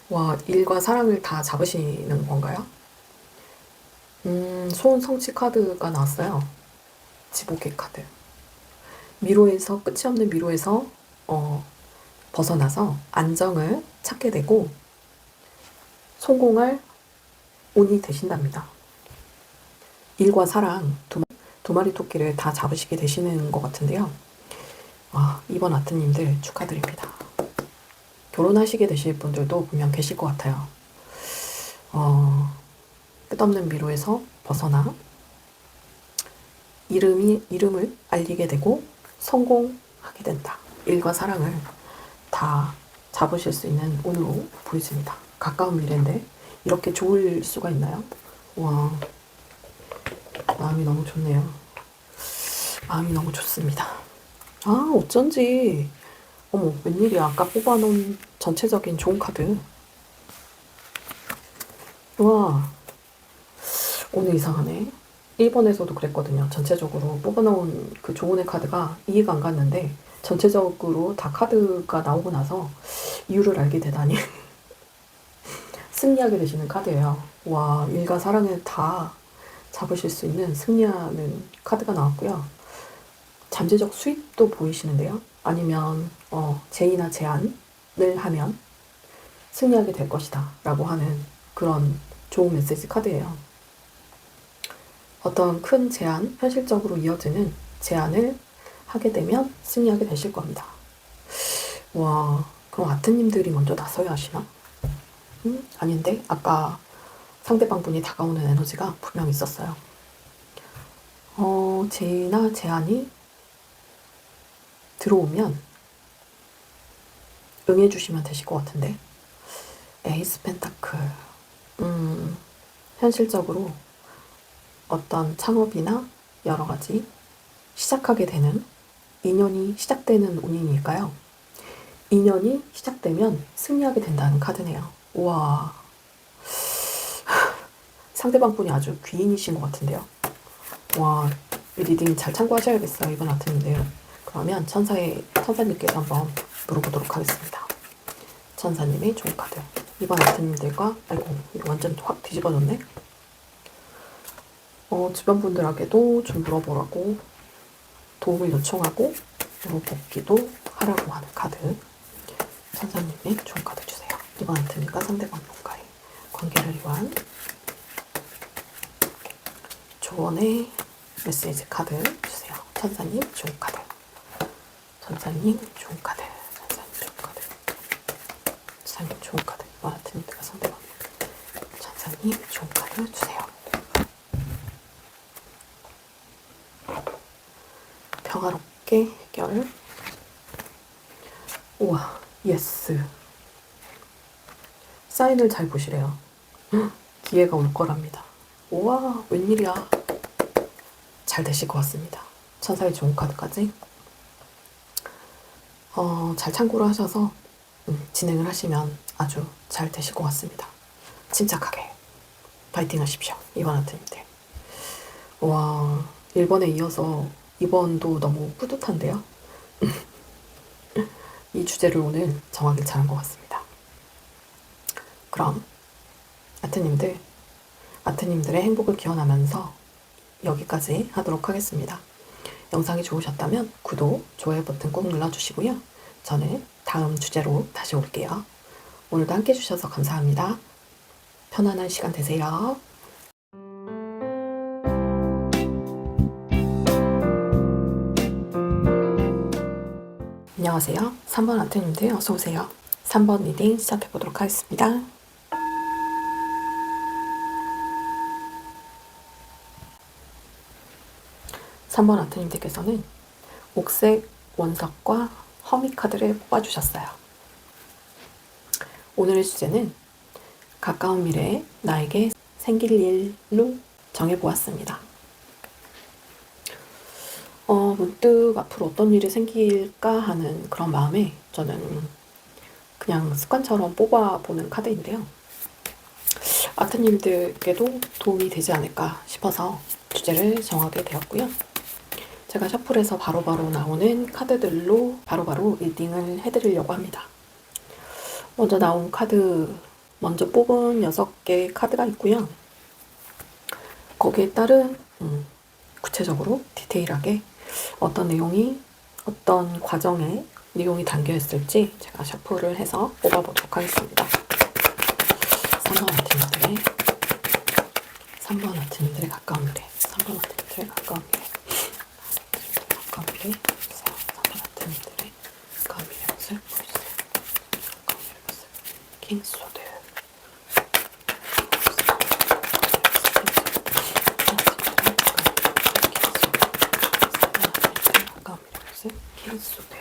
와, 일과 사랑을 다 잡으시는 건가요? 소원 성취 카드가 나왔어요. 지복의 카드. 미로에서, 끝이 없는 미로에서 벗어나서 안정을 찾게 되고 성공할 운이 되신답니다. 일과 사랑 두 마리 토끼를 다 잡으시게 되시는 것 같은데요. 이번 아트님들 축하드립니다. 결혼하시게 되실 분들도 분명 계실 것 같아요. 끝없는 미로에서 벗어나 이름을 알리게 되고 성공하게 된다. 일과 사랑을 다 잡으실 수 있는 운으로 보여집니다. 가까운 미래인데 이렇게 좋을 수가 있나요? 와, 마음이 너무 좋네요. 마음이 너무 좋습니다. 아, 어쩐지. 어머, 웬일이야. 아까 뽑아놓은 전체적인 좋은 카드. 우와, 오늘 이상하네. 1번에서도 그랬거든요. 전체적으로 뽑아놓은 그 좋은 카드가 이해가 안 갔는데 전체적으로 다 카드가 나오고 나서 이유를 알게 되다니 승리하게 되시는 카드예요. 와, 일과 사랑을 다 잡으실 수 있는 승리하는 카드가 나왔고요. 잠재적 수입도 보이시는데요. 아니면 제의나 제안을 하면 승리하게 될 것이다 라고 하는 그런 좋은 메시지 카드예요. 어떤 큰 제안, 현실적으로 이어지는 제안을 하게 되면 승리하게 되실 겁니다. 와, 그럼 아트님들이 먼저 나서야 하시나? 아닌데? 아까 상대방 분이 다가오는 에너지가 분명 있었어요. 제의나 제안이 들어오면 응해주시면 되실 것 같은데. 에이스 펜타클. 현실적으로 어떤 창업이나 여러 가지 시작하게 되는 인연이 시작되는 운이니까요. 인연이 시작되면 승리하게 된다는 카드네요. 우와. 상대방 분이 아주 귀인이신 것 같은데요. 와, 리딩 잘 참고하셔야겠어요. 이번 아트님들. 그러면 천사님께서 한번 물어보도록 하겠습니다. 천사님의 좋은 카드. 이번 아트님들과, 아이고, 이거 완전 확 뒤집어졌네. 주변 분들에게도 좀 물어보라고 도움을 요청하고 물어보기도 하라고 하는 카드. 천사님의 좋은 카드 주세요. 이번 아트님과 상대방 분과의 관계를 위한 조언의 메시지 카드 주세요. 천사님 좋은 카드. 천사님 좋은 카드. 천사님 좋은 카드. 천사님 좋은 카드. 이번 아트님과 상대방 천사님 좋은 카드 주세요. 평화롭게 해결. 우와, 예스. 사인을 잘 보시래요. 기회가 올 거랍니다. 우와, 웬일이야. 잘 되실 것 같습니다. 천사의 좋은 카드까지 잘 참고를 하셔서 진행을 하시면 아주 잘 되실 것 같습니다. 침착하게 파이팅 하십시오. 이번 아트님들. 와, 1번에 이어서 2번도 너무 뿌듯한데요. 이 주제를 오늘 정하길 잘한 것 같습니다. 그럼 아트님들의 행복을 기원하면서 여기까지 하도록 하겠습니다. 영상이 좋으셨다면 구독, 좋아요 버튼 꼭 눌러주시고요. 저는 다음 주제로 다시 올게요. 오늘도 함께 해주셔서 감사합니다. 편안한 시간 되세요. 안녕하세요. 3번 아트님들 어서오세요. 3번 리딩 시작해보도록 하겠습니다. 삼 번 아트님들께서는 옥색 원석과 허미 카드를 뽑아주셨어요. 오늘의 주제는 가까운 미래에 나에게 생길 일로 정해보았습니다. 문득 앞으로 어떤 일이 생길까 하는 그런 마음에 저는 그냥 습관처럼 뽑아보는 카드인데요. 아트님들께도 도움이 되지 않을까 싶어서 주제를 정하게 되었고요. 제가 셔플에서 바로바로 나오는 카드들로 바로바로 리딩을 해드리려고 합니다. 먼저 나온 카드, 먼저 뽑은 6개의 카드가 있고요. 거기에 따른 구체적으로 디테일하게 어떤 내용이, 어떤 과정에 내용이 담겨있을지 제가 셔플을 해서 뽑아보도록 하겠습니다. 3번 아트님들의 가까운 미래. 3번 아트님들의 가까운 미래. 가까운 미래 보세요. 3번 아트님들의 가까운 미래 모습 보여주세요. 가까운 미래 모습. 킹소드. 가까운 미래 모습. 킹소드.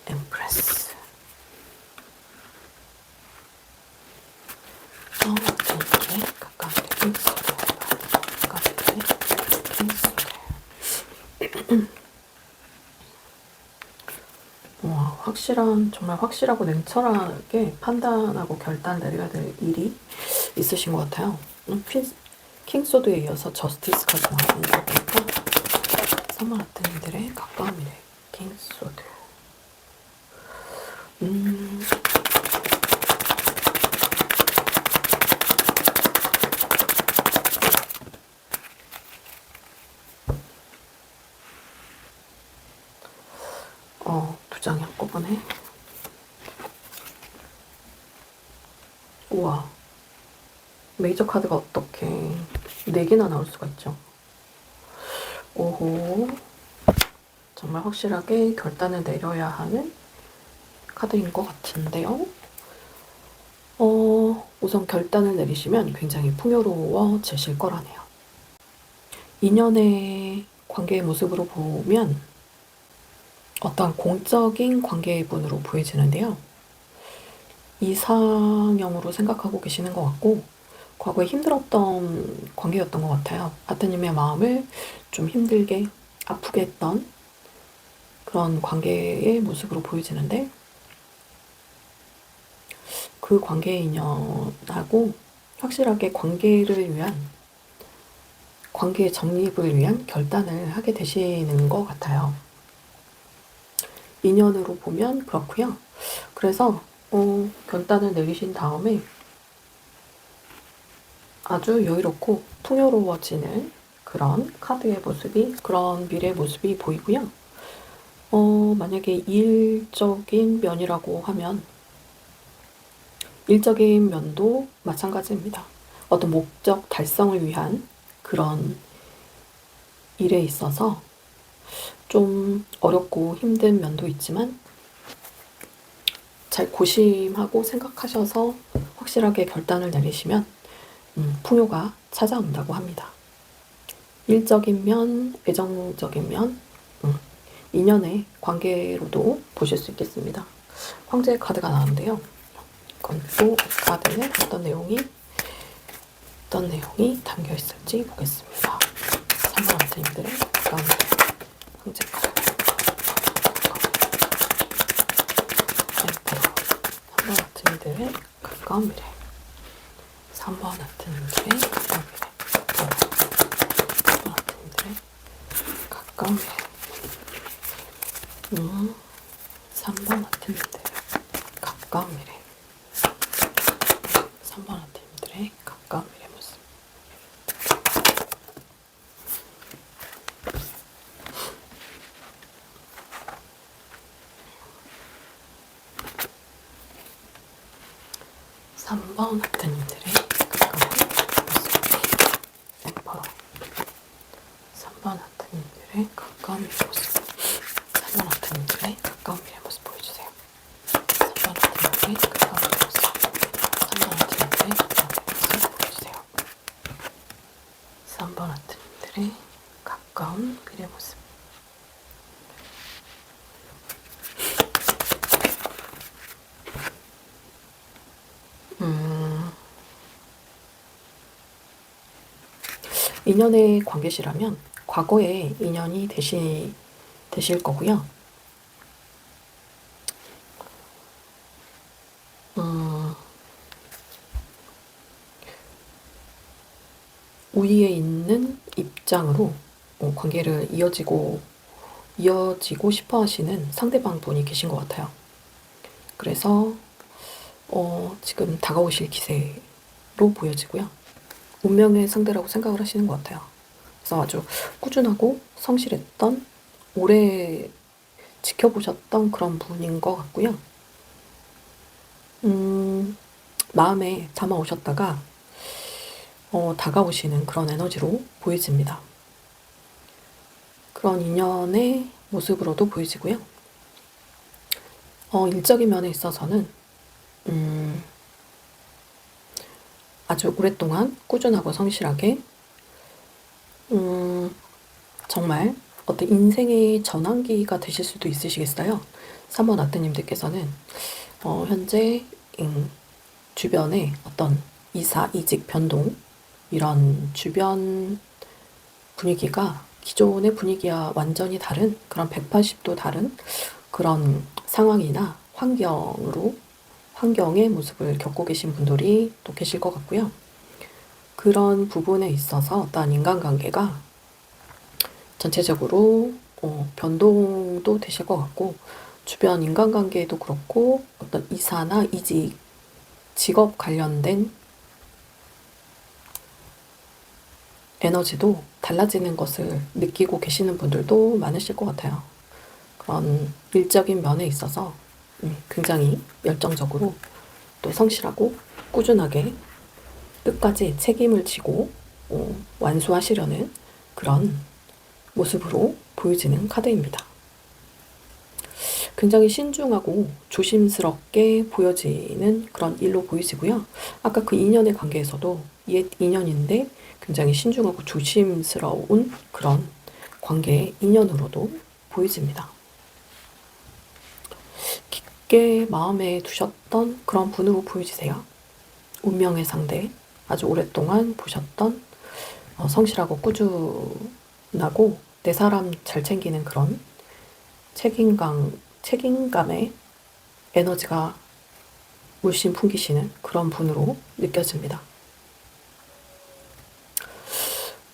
엠프레스. 정말 확실하고 냉철하게 판단하고 결단 내려야 될 일이 있으신 것 같아요. 킹소드에 이어서 저스티스까지 나오는 거 보니까 선물 아트님들의 가까운 미래 킹소드. 두 장이 한꺼번에. 우와, 메이저 카드가 어떻게 4개나 나올 수가 있죠. 오호, 정말 확실하게 결단을 내려야 하는 카드인 것 같은데요. 우선 결단을 내리시면 굉장히 풍요로워지실 거라네요. 인연의 관계의 모습으로 보면 어떤 공적인 관계의 분으로 보여지는데요. 이상형으로 생각하고 계시는 것 같고 과거에 힘들었던 관계였던 것 같아요. 아트님의 마음을 좀 힘들게 아프게 했던 그런 관계의 모습으로 보여지는데 그 관계의 인연하고 확실하게 관계의 정립을 위한 결단을 하게 되시는 것 같아요. 인연으로 보면 그렇고요. 그래서 결단을 내리신 다음에 아주 여유롭고 풍요로워지는 그런 카드의 모습이, 그런 미래의 모습이 보이고요. 만약에 일적인 면이라고 하면 일적인 면도 마찬가지입니다. 어떤 목적 달성을 위한 그런 일에 있어서 좀 어렵고 힘든 면도 있지만 잘 고심하고 생각하셔서 확실하게 결단을 내리시면 풍요가 찾아온다고 합니다. 일적인 면, 애정적인 면, 인연의 관계로도 보실 수 있겠습니다. 황제의 카드가 나왔는데요. 이건 또 카드에 어떤 내용이 담겨 있을지 보겠습니다. 3번 아트님들의 가까운 황제 카드. 3번 아트님들의 가까운 미래. 3번 아트님들의 가까운 미래. 3번 아트님들의 가까운 미래. 3번 아트님들의 가까운 미래. 3번 아트님들의 가까운 미래 모습. 삼 번 아트님들의 가까운 모습. 엠퍼러. 3번 아트님들의 가까운 미래 모습. 3번 아트님들의 가까운 미래 모습 보여주세요. 3번 아트님들의 가까운 미래 모습. 3번 아트님들의 가까운 미래 모습 보여주세요. 3번 아트님들의 가까운 미래 모습. 인연의 관계시라면 과거에 인연이 되실 거고요. 우위에 있는 입장으로 관계를 이어지고 싶어 하시는 상대방 분이 계신 것 같아요. 그래서 지금 다가오실 기세로 보여지고요. 운명의 상대라고 생각을 하시는 것 같아요. 그래서 아주 꾸준하고 성실했던, 오래 지켜보셨던 그런 분인 것 같고요. 마음에 담아오셨다가 다가오시는 그런 에너지로 보여집니다. 그런 인연의 모습으로도 보여지고요. 일적인 면에 있어서는 아주 오랫동안 꾸준하고 성실하게 정말 어떤 인생의 전환기가 되실 수도 있으시겠어요. 3번 아트님들께서는 현재 주변에 어떤 이사, 이직, 변동 이런 주변 분위기가 기존의 분위기와 완전히 다른 그런 180도 다른 그런 상황이나 환경의 모습을 겪고 계신 분들이 또 계실 것 같고요. 그런 부분에 있어서 어떤 인간관계가 전체적으로 변동도 되실 것 같고, 주변 인간관계도 그렇고 어떤 이사나 이직, 직업 관련된 에너지도 달라지는 것을 느끼고 계시는 분들도 많으실 것 같아요. 그런 일적인 면에 있어서 굉장히 열정적으로 또 성실하고 꾸준하게 끝까지 책임을 지고 완수하시려는 그런 모습으로 보여지는 카드입니다. 굉장히 신중하고 조심스럽게 보여지는 그런 일로 보이시고요. 아까 그 인연의 관계에서도 옛 인연인데 굉장히 신중하고 조심스러운 그런 관계의 인연으로도 보여집니다. 깊게 마음에 두셨던 그런 분으로 보여지세요. 운명의 상대, 아주 오랫동안 보셨던 성실하고 꾸준하고 내 사람 잘 챙기는 그런 책임감의 에너지가 물씬 풍기시는 그런 분으로 느껴집니다.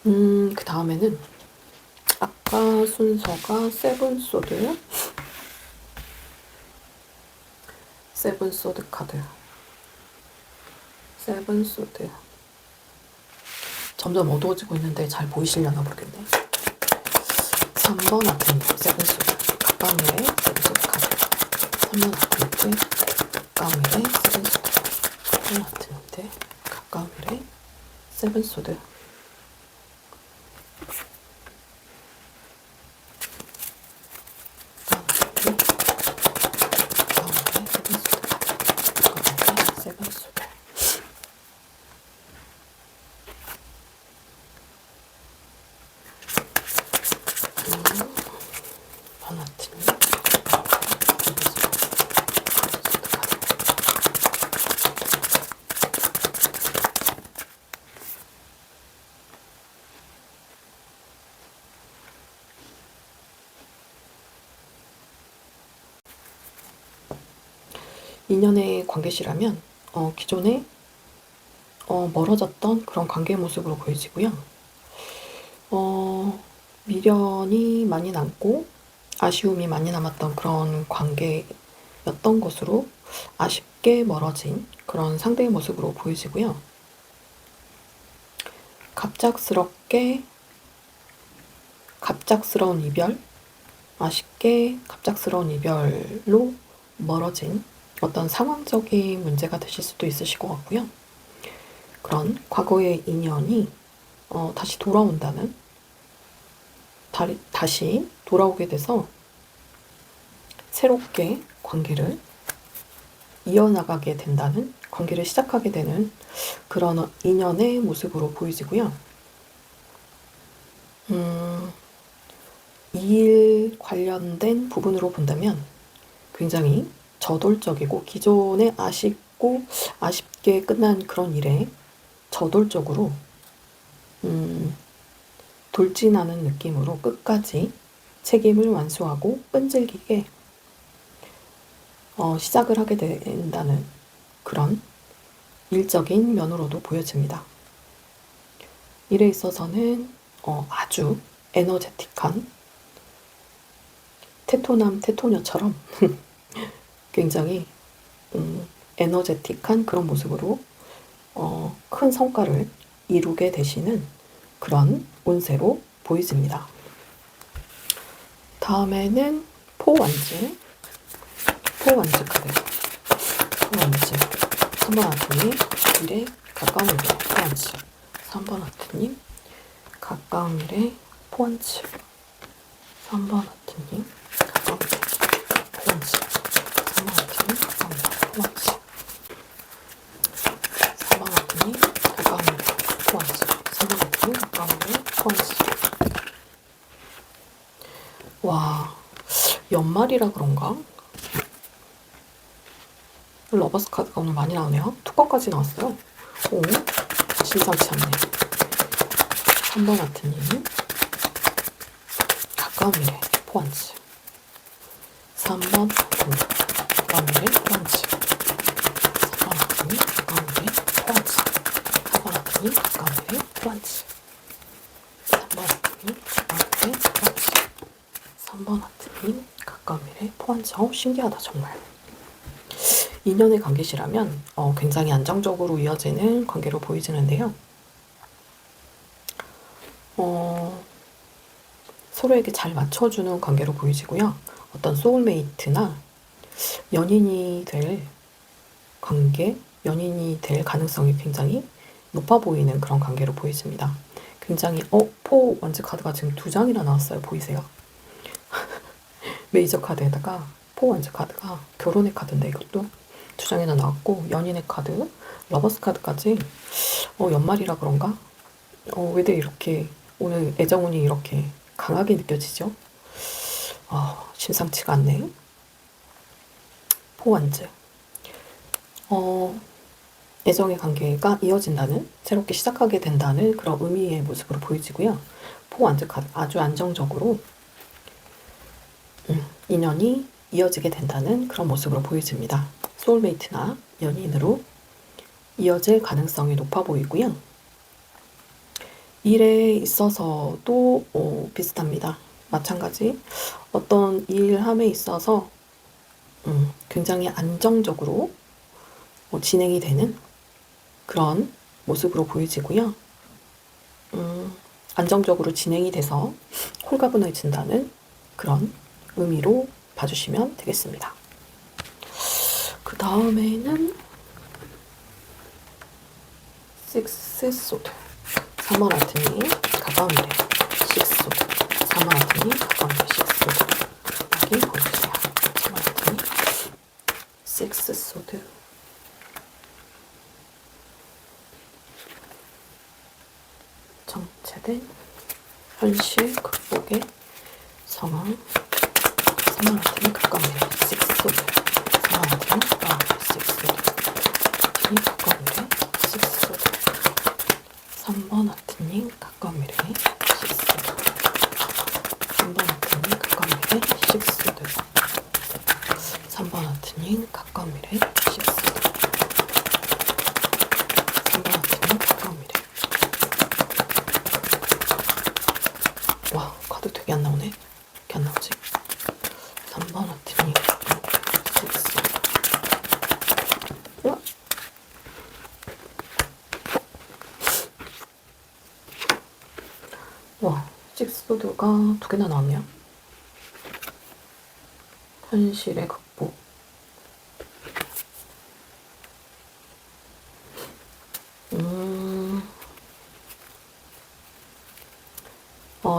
그 다음에는 아까 순서가 세븐소드 카드. 세븐소드. 점점 어두워지고 있는데 잘 보이시려나 모르겠네. 3번 아트님 세븐소드. 가까운 미래 세븐소드 카드. 3번 아트님 가까운 미래 세븐소드. 3번 아트님 가까운 미래 세븐소드. 인연의 관계시라면 기존에 멀어졌던 그런 관계 모습으로 보여지고요. 미련이 많이 남고 아쉬움이 많이 남았던 그런 관계였던 것으로 아쉽게 멀어진 그런 상대의 모습으로 보여지고요. 갑작스러운 이별, 아쉽게 갑작스러운 이별로 멀어진 어떤 상황적인 문제가 되실 수도 있으실 것 같고요. 그런 과거의 인연이 다시 돌아온다는, 다시 돌아오게 돼서 새롭게 관계를 이어나가게 된다는, 관계를 시작하게 되는 그런 인연의 모습으로 보이지고요. 이 일 관련된 부분으로 본다면 굉장히 저돌적이고 기존에 아쉽게 끝난 그런 일에 저돌적으로 돌진하는 느낌으로 끝까지 책임을 완수하고 끈질기게 시작을 하게 된다는 그런 일적인 면으로도 보여집니다. 일에 있어서는 아주 에너제틱한 테토남 테토녀처럼 굉장히 에너제틱한 그런 모습으로 큰 성과를 이루게 되시는 그런 운세로 보여집니다. 다음에는 포완즈 카드. 포완즈 3번 아트님 미래 가까운 미래 포완즈. 3번 아트님 가까운 미래 포완즈. 3번 아트님 가까운 미래 포완즈. 3번 아트님 가까운 미래 포완즈. 3번 아트님 가까운 미래 포완즈. 3번 아트님 가까운 미래 포완즈. 와, 연말이라 그런가? 러버스 카드가 오늘 많이 나오네요. 투꺼까지 나왔어요. 오, 심상치 않네. 3번 아트님 가까운 미래 포완즈. 3번 아트님 가까운 미래 토한치. 4번 아트님 가까운 미래 토한치. 4번 아트님 가까운 미래 토한치. 3번 아트님 가까운 미래 토한치. 3번 아트님 가까운 미래 토한치. 신기하다 정말. 인연의 관계시라면 굉장히 안정적으로 이어지는 관계로 보이지는데요. 서로에게 잘 맞춰주는 관계로 보이지고요. 어떤 소울메이트나 연인이 될 관계, 연인이 될 가능성이 굉장히 높아 보이는 그런 관계로 보여집니다. 굉장히 포 원즈 카드가 지금 2장이나 나왔어요. 보이세요? 메이저 카드에다가 포 원즈 카드가 결혼의 카드인데 이것도 2장이나 나왔고, 연인의 카드, 러버스 카드까지 연말이라 그런가? 왜들 이렇게 오늘 애정운이 이렇게 강하게 느껴지죠? 심상치가 않네. 포완즈. 애정의 관계가 이어진다는, 새롭게 시작하게 된다는 그런 의미의 모습으로 보여지고요. 포완즈 카드, 아주 안정적으로 인연이 이어지게 된다는 그런 모습으로 보여집니다. 소울메이트나 연인으로 이어질 가능성이 높아 보이고요. 일에 있어서도 비슷합니다. 마찬가지 어떤 일함에 있어서 굉장히 안정적으로 진행이 되는 그런 모습으로 보여지고요. 안정적으로 진행이 돼서 홀가분해진다는 그런 의미로 봐주시면 되겠습니다. 그 다음에는 6 소드. 3번 아트님 가까운 미래 6 소드. 3번 아트님 가까운 미래 6 소드. 여기 보여주세요. 3번 아트님 6 소드. 정체된 현실 극복의 상황. 3번 아트님 가까운 미래 6 소드. 3번 아트님 가까운 미래 6 소드. 아트님 가까운 미래 6 소드. 3번 아트님 가까운 미래 6 소드. 3번 아트님 가까운 미래 6 소드. 3번 아트님 가까운 미래 6 소드. 3번 아트님 가까운 미래. 와, 카드 되게 안 나오네. 이렇게 안 나오지? 3번 아트님 가까운 미래 6 소드. 우와. 와, 6 소드가 2개나 나왔네요. 현실의 극복.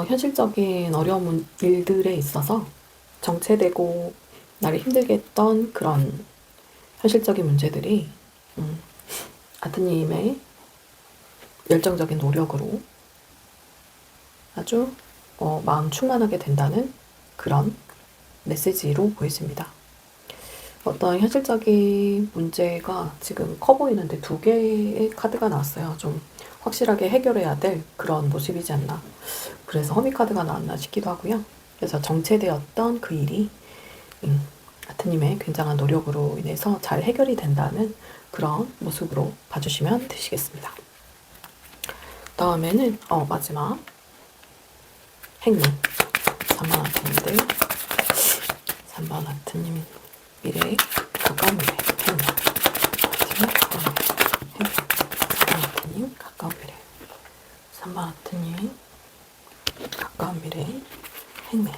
현실적인 어려운 일들에 있어서 정체되고 나를 힘들게 했던 그런 현실적인 문제들이 아트님의 열정적인 노력으로 아주 마음 충만하게 된다는 그런 메시지로 보여집니다. 어떤 현실적인 문제가 지금 커 보이는데 2개의 카드가 나왔어요. 좀 확실하게 해결해야 될 그런 모습이지 않나. 그래서 허미 카드가 나왔나 싶기도 하고요. 그래서 정체되었던 그 일이 아트님의 굉장한 노력으로 인해서 잘 해결이 된다는 그런 모습으로 봐주시면 되시겠습니다. 다음에는 마지막 행님. 3번 아트님들. 3번 아트님 미래 가까운 미래 행님. 아트님 가까운 미래 행님. 3번 아트님 가까운 미래. 3번 아트님 가까운 미래 행님.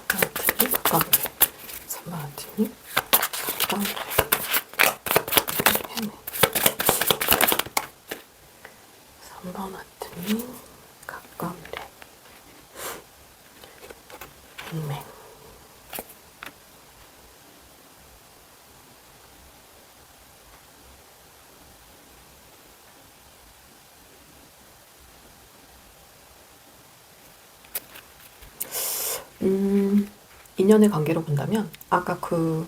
아트님 가까운 미래. 3번 아트님 가까운 미래. 행님. 3번 아트님 가까운 미래 행맹. 인연의 관계로 본다면 아까 그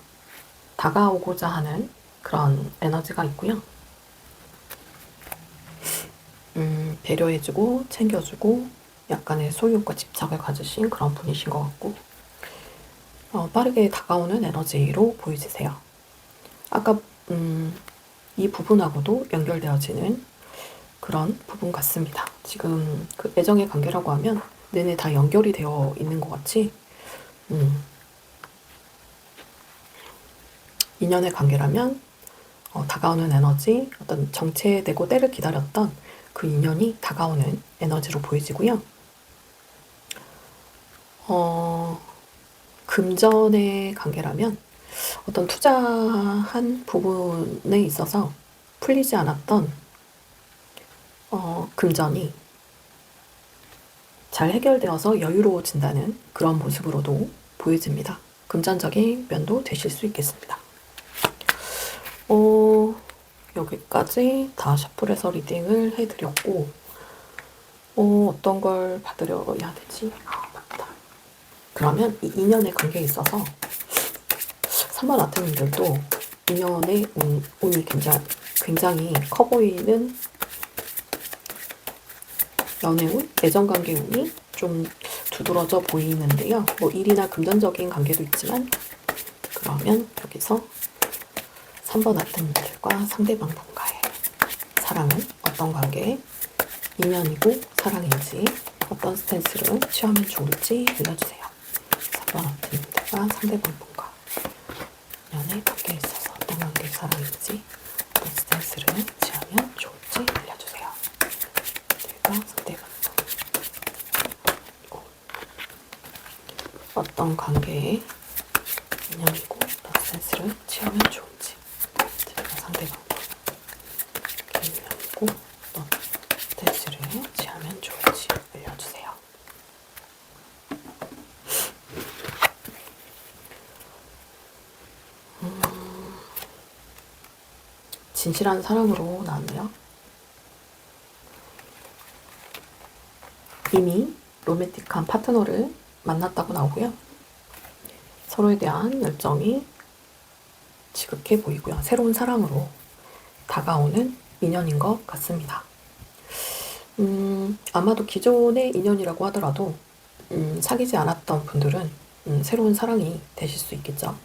다가오고자 하는 그런 에너지가 있고요. 배려해주고 챙겨주고 약간의 소유욕과 집착을 가지신 그런 분이신 것 같고 빠르게 다가오는 에너지로 보여지세요. 아까 이 부분하고도 연결되어지는 그런 부분 같습니다. 지금 그 애정의 관계라고 하면 내내 다 연결이 되어 있는 것 같이 인연의 관계라면 다가오는 에너지, 어떤 정체되고 때를 기다렸던 그 인연이 다가오는 에너지로 보여지고요. 금전의 관계라면 어떤 투자한 부분에 있어서 풀리지 않았던 금전이 잘 해결되어서 여유로워진다는 그런 모습으로도 보여집니다. 금전적인 면도 되실 수 있겠습니다. 여기까지 다 셔플해서 리딩을 해드렸고 어떤 걸 받으려야 되지? 맞다. 그러면 이 인연의 관계에 있어서 3번 아트님들도 인연의 운이 굉장히 커 보이는 연애운, 애정관계 운이 좀 두드러져 보이는데요. 뭐 일이나 금전적인 관계도 있지만 그러면 여기서 3번 아트님들과 상대방분과의 사랑은 어떤 관계, 인연이고 사랑인지 어떤 스탠스를 취하면 좋을지 알려주세요. 3번 아트님들과 상대방분과 인연의 관계에 있어서 어떤 관계, 사랑인지 어떤 스탠스를 취하면 좋을지 알려주세요. 그리고 상대방분 어떤 관계에 인연이고 어떤 스탠스를 취하면 좋을지 상대방분 인연이고 어떤 스탠스를 취하면 좋을지 알려주세요. 진실한 사랑으로 나왔네요. 이미 로맨틱한 파트너를 만났다고 나오고요. 서로에 대한 열정이 지극해 보이고요. 새로운 사랑으로 다가오는 인연인 것 같습니다. 아마도 기존의 인연이라고 하더라도 사귀지 않았던 분들은 새로운 사랑이 되실 수 있겠죠.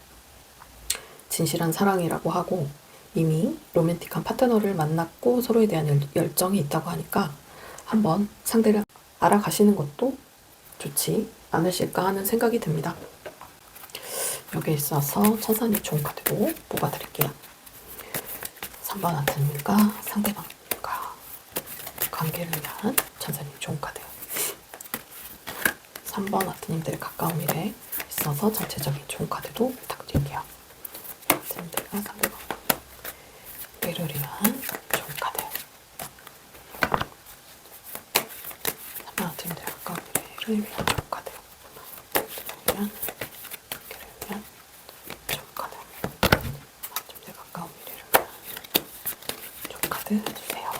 진실한 사랑이라고 하고 이미 로맨틱한 파트너를 만났고 서로에 대한 열정이 있다고 하니까 한번 상대를 알아가시는 것도 좋지 않으실까 하는 생각이 듭니다. 여기에 있어서 천사님 좋은 카드로 뽑아드릴게요. 3번 아트님과 상대방과 관계를 위한 천사님 좋은 카드요. 3번 아트님들의 가까운 미래에 있어서 전체적인 좋은 카드도 부탁드릴게요. 아트님들과 상대방 미래를 위한 좋은 카드. 3번 아트님들의 가까운 미래를 위한 좋은 카드. 위한 좋은 카드. 아트님들의 가까운 미래를 위한 좋은 카드 주세요.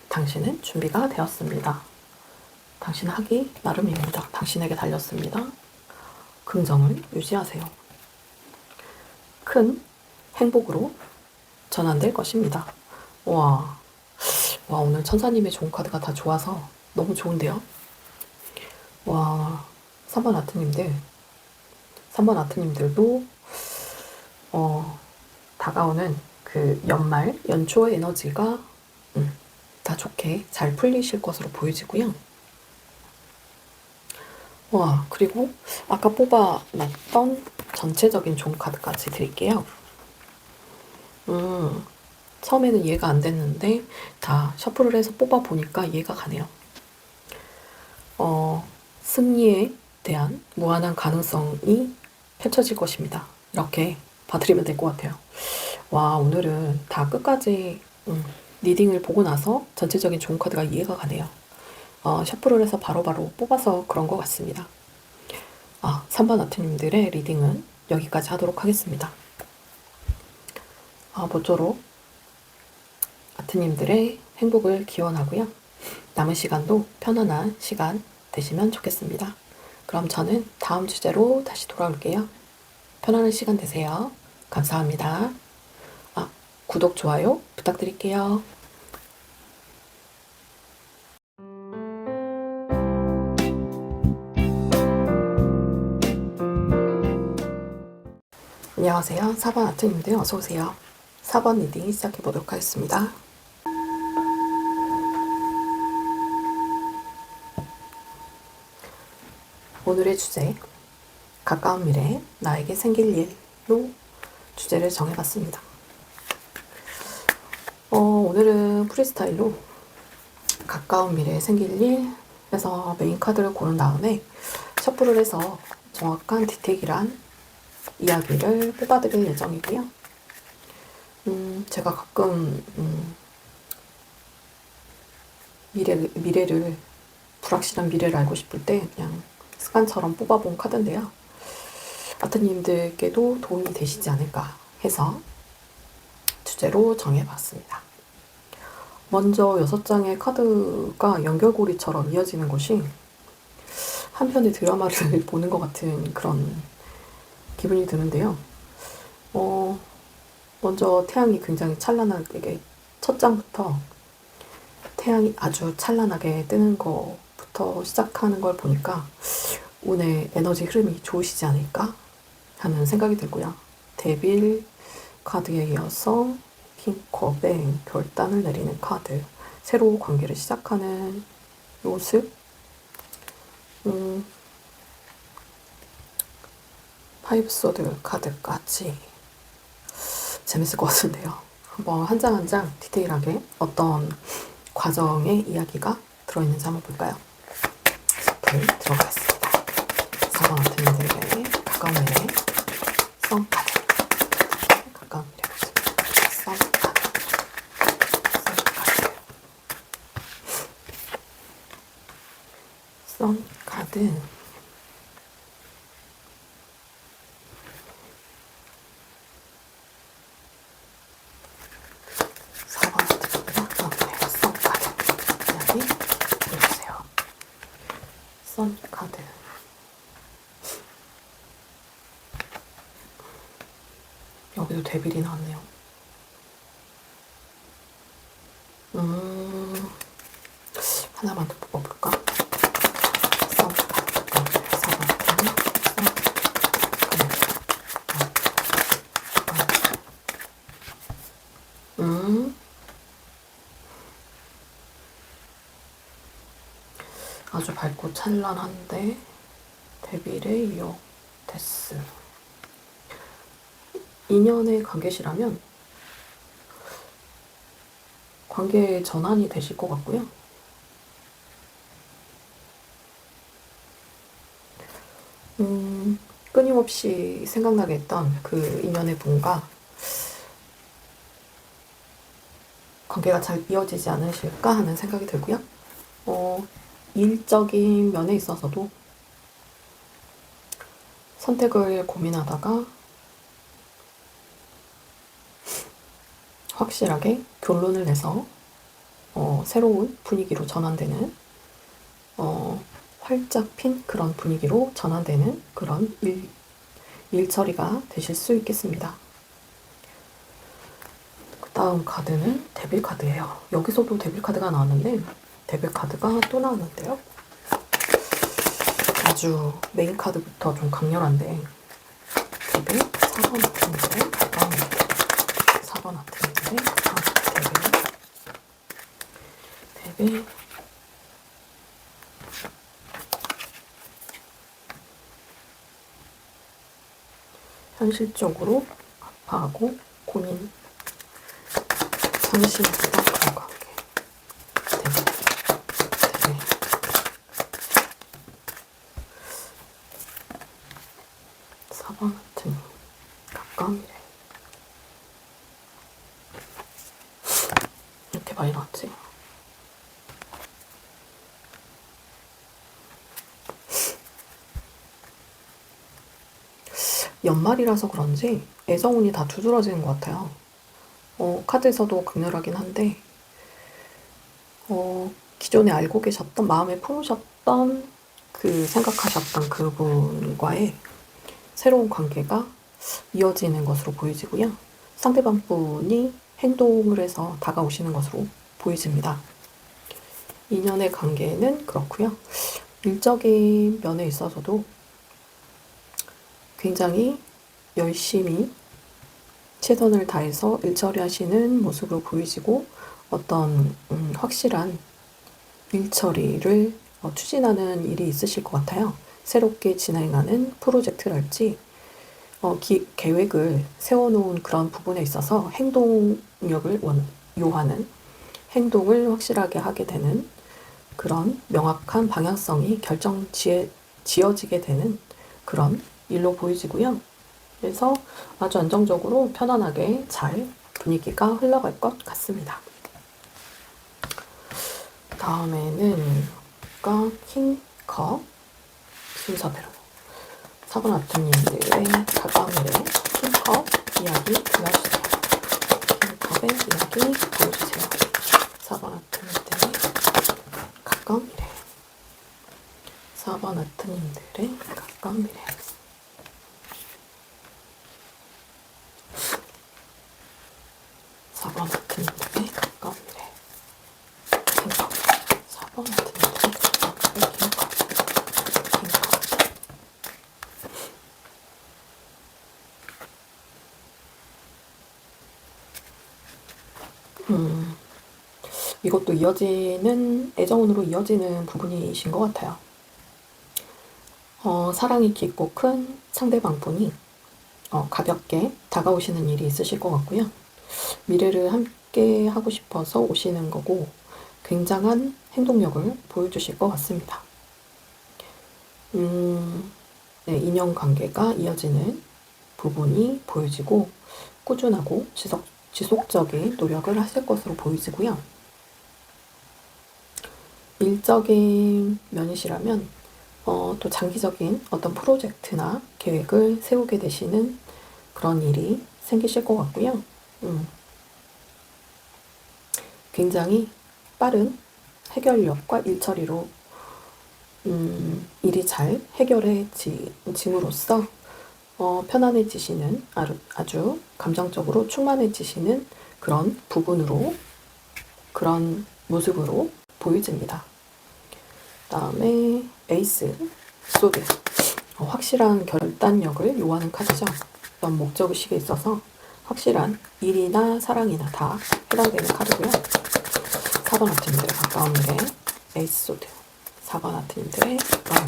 당신은 준비가 되었습니다. 당신은 하기 나름입니다. 당신에게 달렸습니다. 긍정을 유지하세요. 큰 행복으로 전환될 것입니다. 와, 오늘 천사님의 좋은 카드가 다 좋아서 너무 좋은데요? 와, 3번 아트님들도 다가오는 그 연초의 에너지가 다 좋게 잘 풀리실 것으로 보여지고요. 와, 그리고 아까 뽑아놨던 전체적인 좋은 카드까지 드릴게요. 처음에는 이해가 안 됐는데 다 셔플을 해서 뽑아보니까 이해가 가네요. 승리에 대한 무한한 가능성이 펼쳐질 것입니다. 이렇게 봐드리면 될 것 같아요. 와, 오늘은 다 끝까지 리딩을 보고 나서 전체적인 좋은 카드가 이해가 가네요. 셔플을 해서 바로바로 뽑아서 그런 것 같습니다. 3번 아트님들의 리딩은 여기까지 하도록 하겠습니다. 모쪼록 아트님들의 행복을 기원하고요. 남은 시간도 편안한 시간 되시면 좋겠습니다. 그럼 저는 다음 주제로 다시 돌아올게요. 편안한 시간 되세요. 감사합니다. 구독, 좋아요 부탁드릴게요. 안녕하세요. 4번 아트님들 어서오세요. 4번 리딩 시작해보도록 하겠습니다. 오늘의 주제, 가까운 미래 나에게 생길 일로 주제를 정해봤습니다. 오늘은 프리스타일로 가까운 미래에 생길 일에서 메인 카드를 고른 다음에 셔플을 해서 정확한 디테일한 이야기를 뽑아드릴 예정이고요. 제가 가끔 미래를 불확실한 미래를 알고 싶을 때 그냥 습관처럼 뽑아본 카드인데요. 아트님들께도 도움이 되시지 않을까 해서 주제로 정해봤습니다. 먼저 6장의 카드가 연결고리처럼 이어지는 것이 한 편의 드라마를 보는 것 같은 그런 기분이 드는데요. 먼저 태양이 굉장히 찬란하게 첫 장부터 태양이 아주 찬란하게 뜨는 것부터 시작하는 걸 보니까 오늘 에너지 흐름이 좋으시지 않을까 하는 생각이 들고요. 데빌 카드에 이어서 킹컵의 결단을 내리는 카드, 새로 관계를 시작하는 모습, 파이브 소드 카드까지 재밌을 것 같은데요. 한번 한 장 한 장 디테일하게 어떤 과정의 이야기가 들어있는지 한번 볼까요? 셔플 들어가겠습니다. 4번 아트님들의 가까운 미래 썸 카드, 가까운 미래 모습, 썸 카드, 썸 카드. 4번 아트님들 가까운 미래 썸 카드 이야기 보여주세요. 썸 카드. 여기도 데빌이 나왔네요. 하나만 더 뽑아볼까? 썸 카드. 4번 아트님 아주 밝고 찬란한데 데빌의 이어 데스. 인연의 관계시라면 관계의 전환이 되실 것 같고요. 끊임없이 생각나게 했던 그 인연의 분과 관계가 잘 이어지지 않으실까 하는 생각이 들고요. 일적인 면에 있어서도 선택을 고민하다가 확실하게 결론을 내서 새로운 분위기로 전환되는 활짝 핀 그런 분위기로 전환되는 그런 일 처리가 되실 수 있겠습니다. 그 다음 카드는 데빌 카드예요. 여기서도 데빌 카드가 나왔는데 데빌 카드가 또 나왔는데요. 아주 메인 카드부터 좀 강렬한데 데빌 4번 아트님들의 가까운 미래, 4번 아트님들의 데빌 현실적으로 아파하고 고민, 상심했던 그런 관계. 데빌 4번 아트님 가까운 미래. 이렇게 많이 나왔지? 연말이라서 그런지 애정운이 다 두드러지는 것 같아요. 카드에서도 강렬하긴 한데 기존에 알고 계셨던, 마음에 품으셨던 그 생각하셨던 그분과의 새로운 관계가 이어지는 것으로 보여지고요. 상대방 분이 행동을 해서 다가오시는 것으로 보여집니다. 인연의 관계는 그렇고요. 일적인 면에 있어서도 굉장히 열심히 최선을 다해서 일 처리하시는 모습으로 보이지고 어떤 확실한 일 처리를 추진하는 일이 있으실 것 같아요. 새롭게 진행하는 프로젝트랄지 계획을 세워놓은 그런 부분에 있어서 행동력을 요하는 행동을 확실하게 하게 되는 그런 명확한 방향성이 지어지게 되는 그런 일로 보이지고요. 그래서 아주 안정적으로 편안하게 잘 분위기가 흘러갈 것 같습니다. 다음에는 킹컵 순서대로 4번 아트님들의 가까운 미래 킹컵 이야기 보여주세요. 킹컵의 이야기 보여주세요. 4번 아트님들의 가까운 미래 4번 아트님들의 가까운 미래 4번 아트님들의 가까운 미래 킹컵 4번 아트님들의 가까운 미래 킹컵 이것도 애정운으로 이어지는 부분이신 것 같아요. 사랑이 깊고 큰 상대방분이 가볍게 다가오시는 일이 있으실 것 같고요. 미래를 함께 하고 싶어서 오시는 거고 굉장한 행동력을 보여주실 것 같습니다. 네, 인연관계가 이어지는 부분이 보여지고 꾸준하고 지속적인 노력을 하실 것으로 보이지고요. 일적인 면이시라면 또 장기적인 어떤 프로젝트나 계획을 세우게 되시는 그런 일이 생기실 것 같고요. 굉장히 빠른 해결력과 일처리로 일이 잘 해결해짐으로써 편안해지시는 아주 감정적으로 충만해지시는 그런 부분으로 그런 모습으로 보여집니다. 다음에 에이스 소드 확실한 결단력을 요하는 카드죠. 어떤 목적의식에 있어서 확실한 일이나 사랑이나 다 해당되는 카드고요. 4번 아트님들의 가까운 미래 에이스 소드 4번 아트님들의 가까운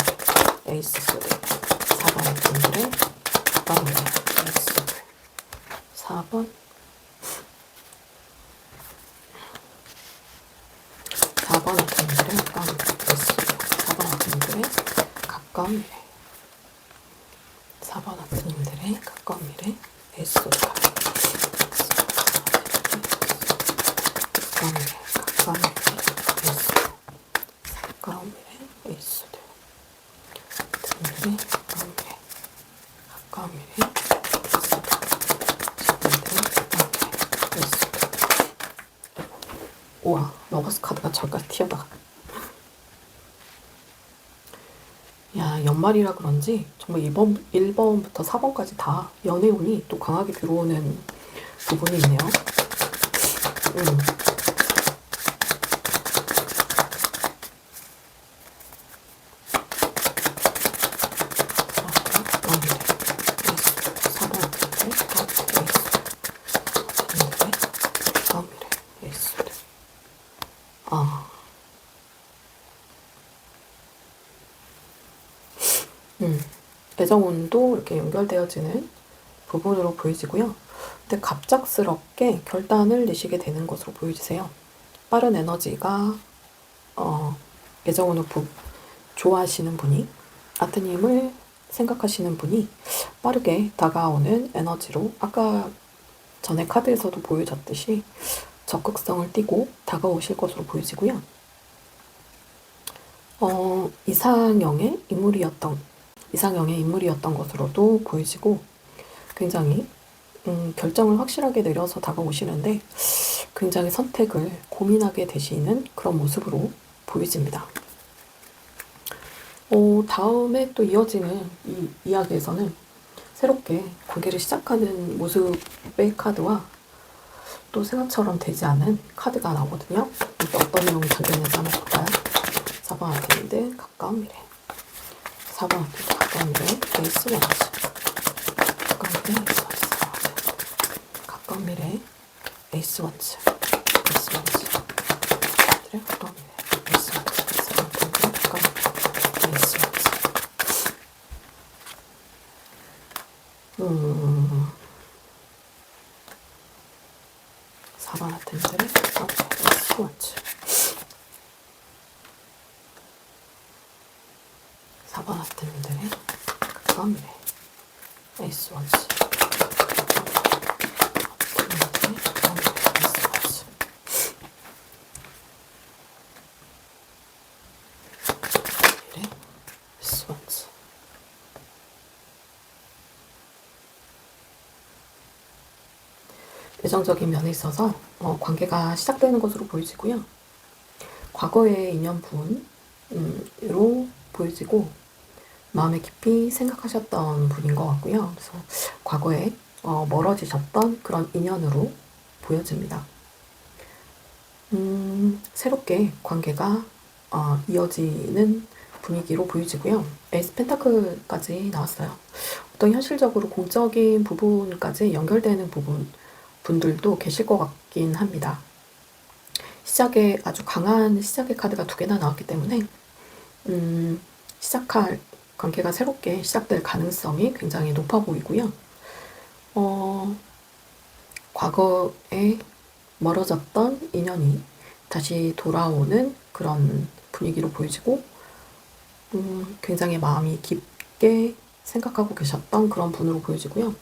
미래 에이스 소드 4번 아트님들의 가까운 미래 에이스 소드 4번 4번 아트님들의 가까운 미래 에이스 소드 4번 아트님들의 가까운 미래 4번 아트님들의 가까운 미래 에이스 소드 가까운 미래 가까운 미래 에이스 가까운 미래 에이스 아트님들의 가까운 미래 가까운 미래 에이스 아트님들의 가까운 미래 에이스 우와 러버스 카드가 저기까지 튀어나가. 야, 연말이라 그런지 정말 1번부터 4번까지 다 연애운이 또 강하게 들어오는 부분이 있네요. 애정운도 이렇게 연결되어지는 부분으로 보여지고요. 근데 갑작스럽게 결단을 내시게 되는 것으로 보여지세요. 빠른 에너지가 애정운을 좋아하시는 분이 아트님을 생각하시는 분이 빠르게 다가오는 에너지로 아까 전에 카드에서도 보여졌듯이 적극성을 띠고 다가오실 것으로 보여지고요. 이상형의 인물이었던 것으로도 보여지고 굉장히 결정을 확실하게 내려서 다가오시는데 굉장히 선택을 고민하게 되시는 그런 모습으로 보여집니다. 다음에 또 이어지는 이 이야기에서는 새롭게 관계를 시작하는 모습의 카드와 또 생각처럼 되지 않은 카드가 나오거든요. 이게 어떤 내용이 담겨있는지 한번 볼까요? 4번 아트인데 가까운 미래, 4번 아트인데 가까운 미래, 에이스 원즈, 가까운 미래, 에이스 원즈, 가까운 미래, 에이스 원즈, 에이스 원즈, 가까운 미래, 에이스 원즈, 가까운 미래, 에이스 원즈. 4번 아트인데 에이스 원즈, 4번 아트님들의 가까운 미래, 에이스 원즈, 예정적인 면에 있어서 관계가 시작되는 것으로 보여지고요. 과거의 인연분으로 보여지고 마음에 깊이 생각하셨던 분인 것 같고요. 그래서 과거에 멀어지셨던 그런 인연으로 보여집니다. 새롭게 관계가 이어지는 분위기로 보여지고요. 에이스 펜타클까지 나왔어요. 어떤 현실적으로 공적인 부분까지 연결되는 분들도 계실 것 같긴 합니다. 시작에 아주 강한 시작의 카드가 2개나 나왔기 때문에 시작할 관계가 새롭게 시작될 가능성이 굉장히 높아 보이고요. 과거에 멀어졌던 인연이 다시 돌아오는 그런 분위기로 보여지고 굉장히 마음이 깊게 생각하고 계셨던 그런 분으로 보여지고요.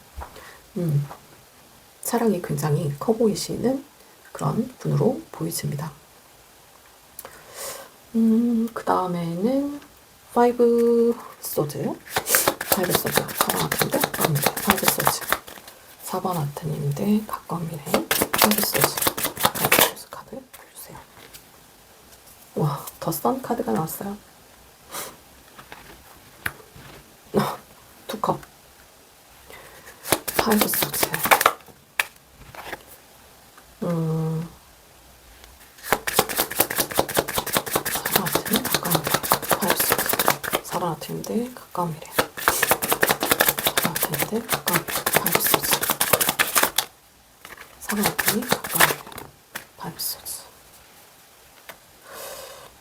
사랑이 굉장히 커 보이시는 그런 분으로 보여집니다. 그 다음에는 5 소즈, 5 소즈, 4번 아트인데 가까운 미래, 5 소즈, 4번 아트님인데 가까운 미래, 5 소즈, 5 소즈 카드 보여주세요. 와, 더 선 카드가 나왔어요. 2컵, 5 소즈, 4번 아트인데 가까운 미래, 4번 아트인데 가까운 미래, 5 소즈, 4번 아트니 가까운 미래, 5 소즈.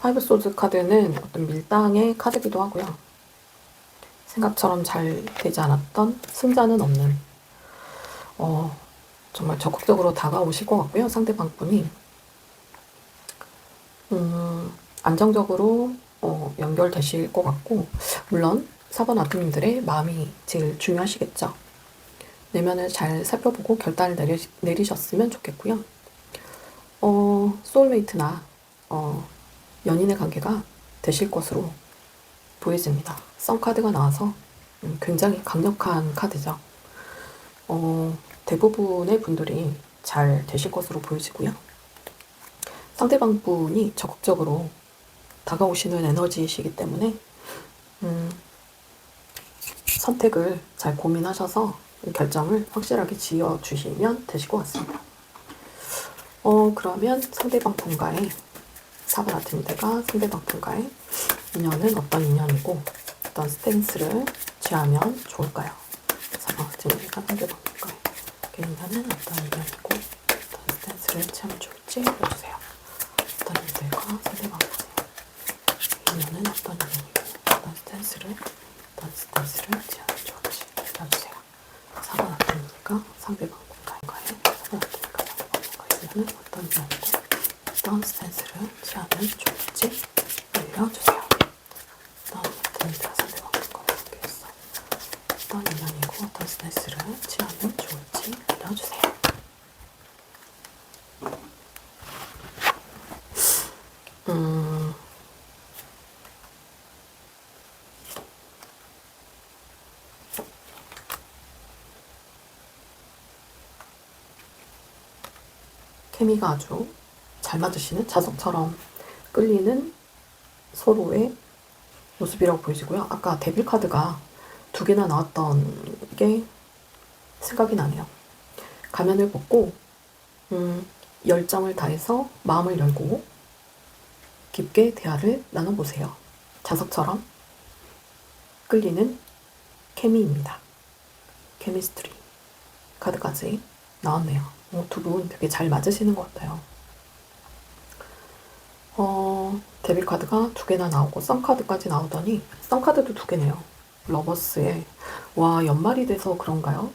5 소즈 카드는 어떤 밀당의 카드기도 하고요. 생각처럼 잘 되지 않았던 승자는 없는 정말 적극적으로 다가오실 것 같고요. 상대방 분이 안정적으로 연결되실 것 같고, 물론 4번 아트님들의 마음이 제일 중요하시겠죠. 내면을 잘 살펴보고 결단을 내리셨으면 좋겠고요. 소울메이트나 연인의 관계가 되실 것으로 보여집니다. 썬카드가 나와서 굉장히 강력한 카드죠. 대부분의 분들이 잘 되실 것으로 보여지고요. 상대방 분이 적극적으로 다가오시는 에너지이시기 때문에 선택을 잘 고민하셔서 결정을 확실하게 지어주시면 되실 것 같습니다. 그러면 상대방 분과의 4번 아트님들과 상대방 분과의 인연은 어떤 인연이고 어떤 스탠스를 취하면 좋을까요? 4번 아트님들과 상대방 분과의 인연은 어떤 인연이고 어떤 스탠스를 취하면 좋을지 알려주세요. 어떤 인들과 상대방 분의 인연은 어떤 인연이고 어떤 스탠스를 취하면 좋을지 알려주세요. 4번 아트님들과 상대방 분과의 4번 아트님과 상대방 분과의 인연은 어떤 인연이고 어떤 스탠스를 취하면 좋을지 알려주세요. 어떤 아트님들과 상대방 분과의 관계에서 어떤 인연이고 어떤 스탠스를 취하면 좋을지 알려주세요. 케미가 아주 잘 맞으시는, 자석처럼 끌리는 서로의 모습이라고 보여지고요. 아까 데빌 카드가 두 개나 나왔던 게 생각이 나네요. 가면을 벗고 열정을 다해서 마음을 열고 깊게 대화를 나눠보세요. 자석처럼 끌리는 케미입니다. 케미스트리 카드까지 나왔네요. 두 분 되게 잘 맞으시는 것 같아요. 데빌 카드가 두 개나 나오고 썬 카드까지 나오더니 썬 카드도 두 개네요. 러버스에 와, 연말이 돼서 그런가요?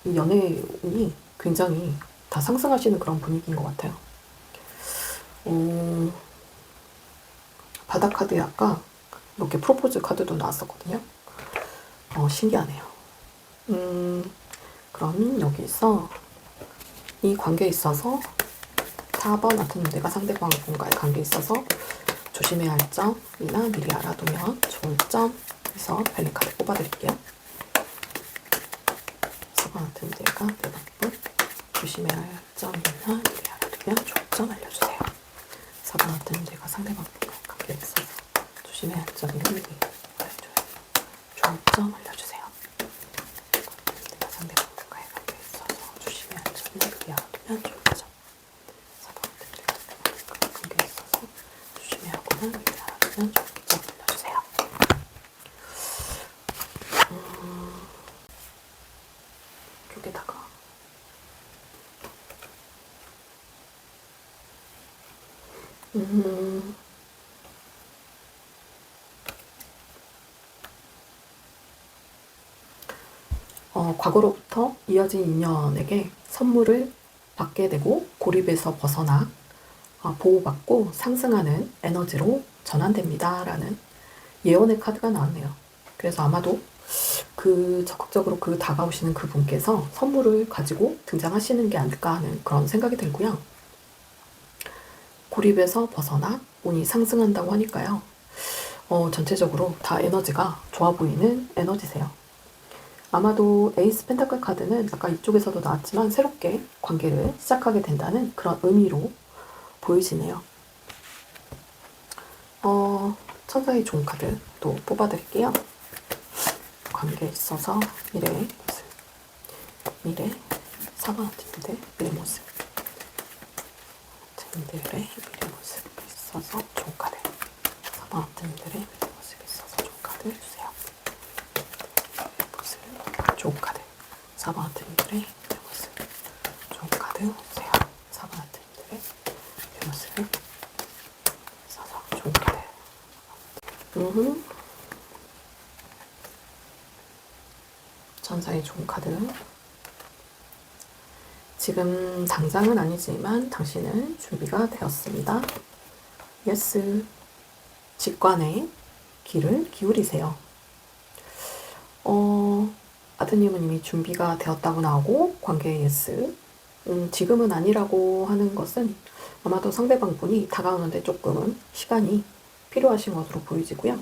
이 연애운이 굉장히 다 상승하시는 그런 분위기인 것 같아요. 바닥 카드에 아까 이렇게 프로포즈 카드도 나왔었거든요. 신기하네요. 그럼 여기서 이 관계에 있어서 4번 같은 문제가 상대방과의 관계에 있어서 조심해야 할 점이나 미리 알아두면 좋을 점에서 벨리 카드 뽑아드릴게요. 4번 같은 문제가 대박분 조심해야 할 점이나 미리 알아두면 좋을 점 알려주세요. 4번 같은 문제가 상대방과의 관계에 있어서 조심해야 할 점이나 미리 알려줘요. 좋을 점 알려주세요. 내가 상대방과의 관계에 있어서 조심해야 할 점이나 미리 알아두면 좋을 점. 좀 알려주세요. 쪽에다가 과거로부터 이어진 인연에게 선물을 받게 되고 고립에서 벗어나 보호받고 상승하는 에너지로 전환됩니다. 라는 예언의 카드가 나왔네요. 그래서 아마도 적극적으로 다가오시는 그분께서 선물을 가지고 등장하시는 게 아닐까 하는 그런 생각이 들고요. 고립에서 벗어나 운이 상승한다고 하니까요. 전체적으로 다 에너지가 좋아 보이는 에너지세요. 아마도 에이스 펜타클 카드는 아까 이쪽에서도 나왔지만 새롭게 관계를 시작하게 된다는 그런 의미로 보이시네요. 천사의 좋은 카드 또 뽑아드릴게요. 관계에 있어서 미래의 모습, 미래, 4번 팀들의 미래 모습, 팀들의 미래 모습에 있어서 좋은 카드, 4번 팀들의 미래 모습에 있어서 좋은 카드 주세요. 모습, 좋은 카드, 4번 팀들의 미래 모습, 좋은 카드 주세요. 4번 팀들의 미래 모습을 있어서 좋은 카드. 천사의 좋은 카드. 지금 당장은 아니지만 당신은 준비가 되었습니다. 예스. 직관에 귀를 기울이세요. 아드님은 이미 준비가 되었다고 나오고 관계의 예스. 지금은 아니라고 하는 것은 아마도 상대방 분이 다가오는데 조금은 시간이 필요하신 것으로 보이지고요.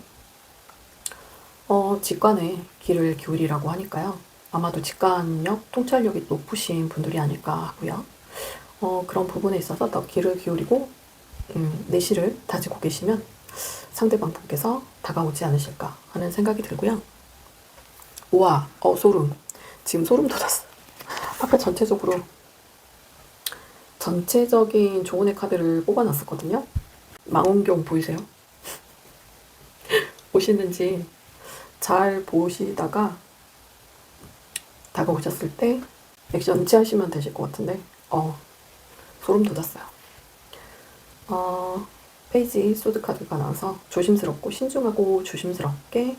직관에 귀를 기울이라고 하니까요. 아마도 직관력, 통찰력이 높으신 분들이 아닐까 하고요. 그런 부분에 있어서 더 귀를 기울이고 내실을 다지고 계시면 상대방 분께서 다가오지 않으실까 하는 생각이 들고요. 우와, 소름. 지금 소름 돋았어. 아까 전체적인 조언의 카드를 뽑아놨었거든요. 망원경 보이세요? 보시는지 잘 보시다가 다가오셨을 때 액션 취하시면 되실 것 같은데 소름 돋았어요. 페이지 소드 카드가 나와서 조심스럽고 신중하고 조심스럽게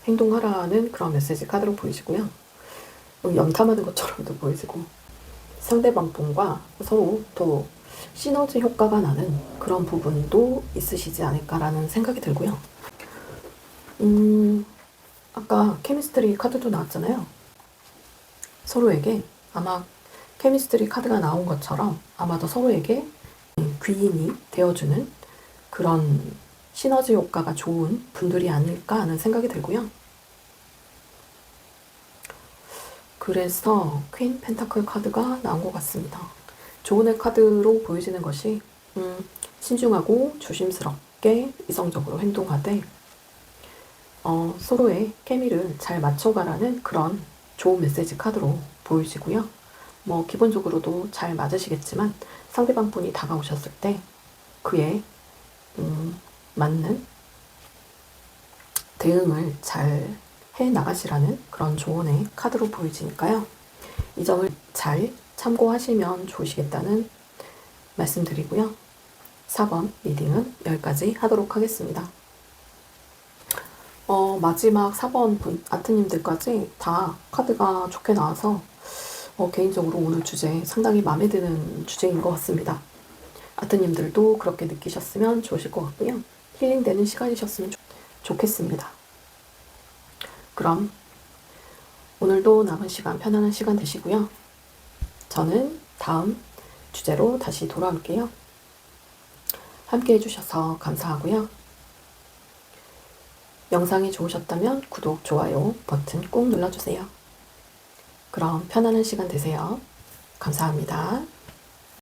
행동하라는 그런 메시지 카드로 보이시고요. 염탐하는 것처럼도 보이시고 상대방 분과 서로 더 시너지 효과가 나는 그런 부분도 있으시지 않을까라는 생각이 들고요. 아까 케미스트리 카드도 나왔잖아요. 서로에게 아마 케미스트리 카드가 나온 것처럼 아마도 서로에게 귀인이 되어주는 그런 시너지 효과가 좋은 분들이 아닐까 하는 생각이 들고요. 그래서 퀸 펜타클 카드가 나온 것 같습니다. 조언의 카드로 보여지는 것이 신중하고 조심스럽게 이성적으로 행동하되 서로의 케미를 잘 맞춰가라는 그런 좋은 메시지 카드로 보여지고요. 뭐 기본적으로도 잘 맞으시겠지만 상대방 분이 다가오셨을 때 그에 맞는 대응을 잘 해 나가시라는 그런 조언의 카드로 보여지니까요. 이 점을 잘 참고하시면 좋으시겠다는 말씀드리고요. 4번 리딩은 여기까지 하도록 하겠습니다. 마지막 4번 분, 아트님들까지 다 카드가 좋게 나와서 개인적으로 오늘 주제 상당히 마음에 드는 주제인 것 같습니다. 아트님들도 그렇게 느끼셨으면 좋으실 것 같고요. 힐링되는 시간이셨으면 좋겠습니다. 그럼 오늘도 남은 시간 편안한 시간 되시고요. 저는 다음 주제로 다시 돌아올게요. 함께 해주셔서 감사하고요. 영상이 좋으셨다면 구독, 좋아요 버튼 꼭 눌러주세요. 그럼 편안한 시간 되세요. 감사합니다.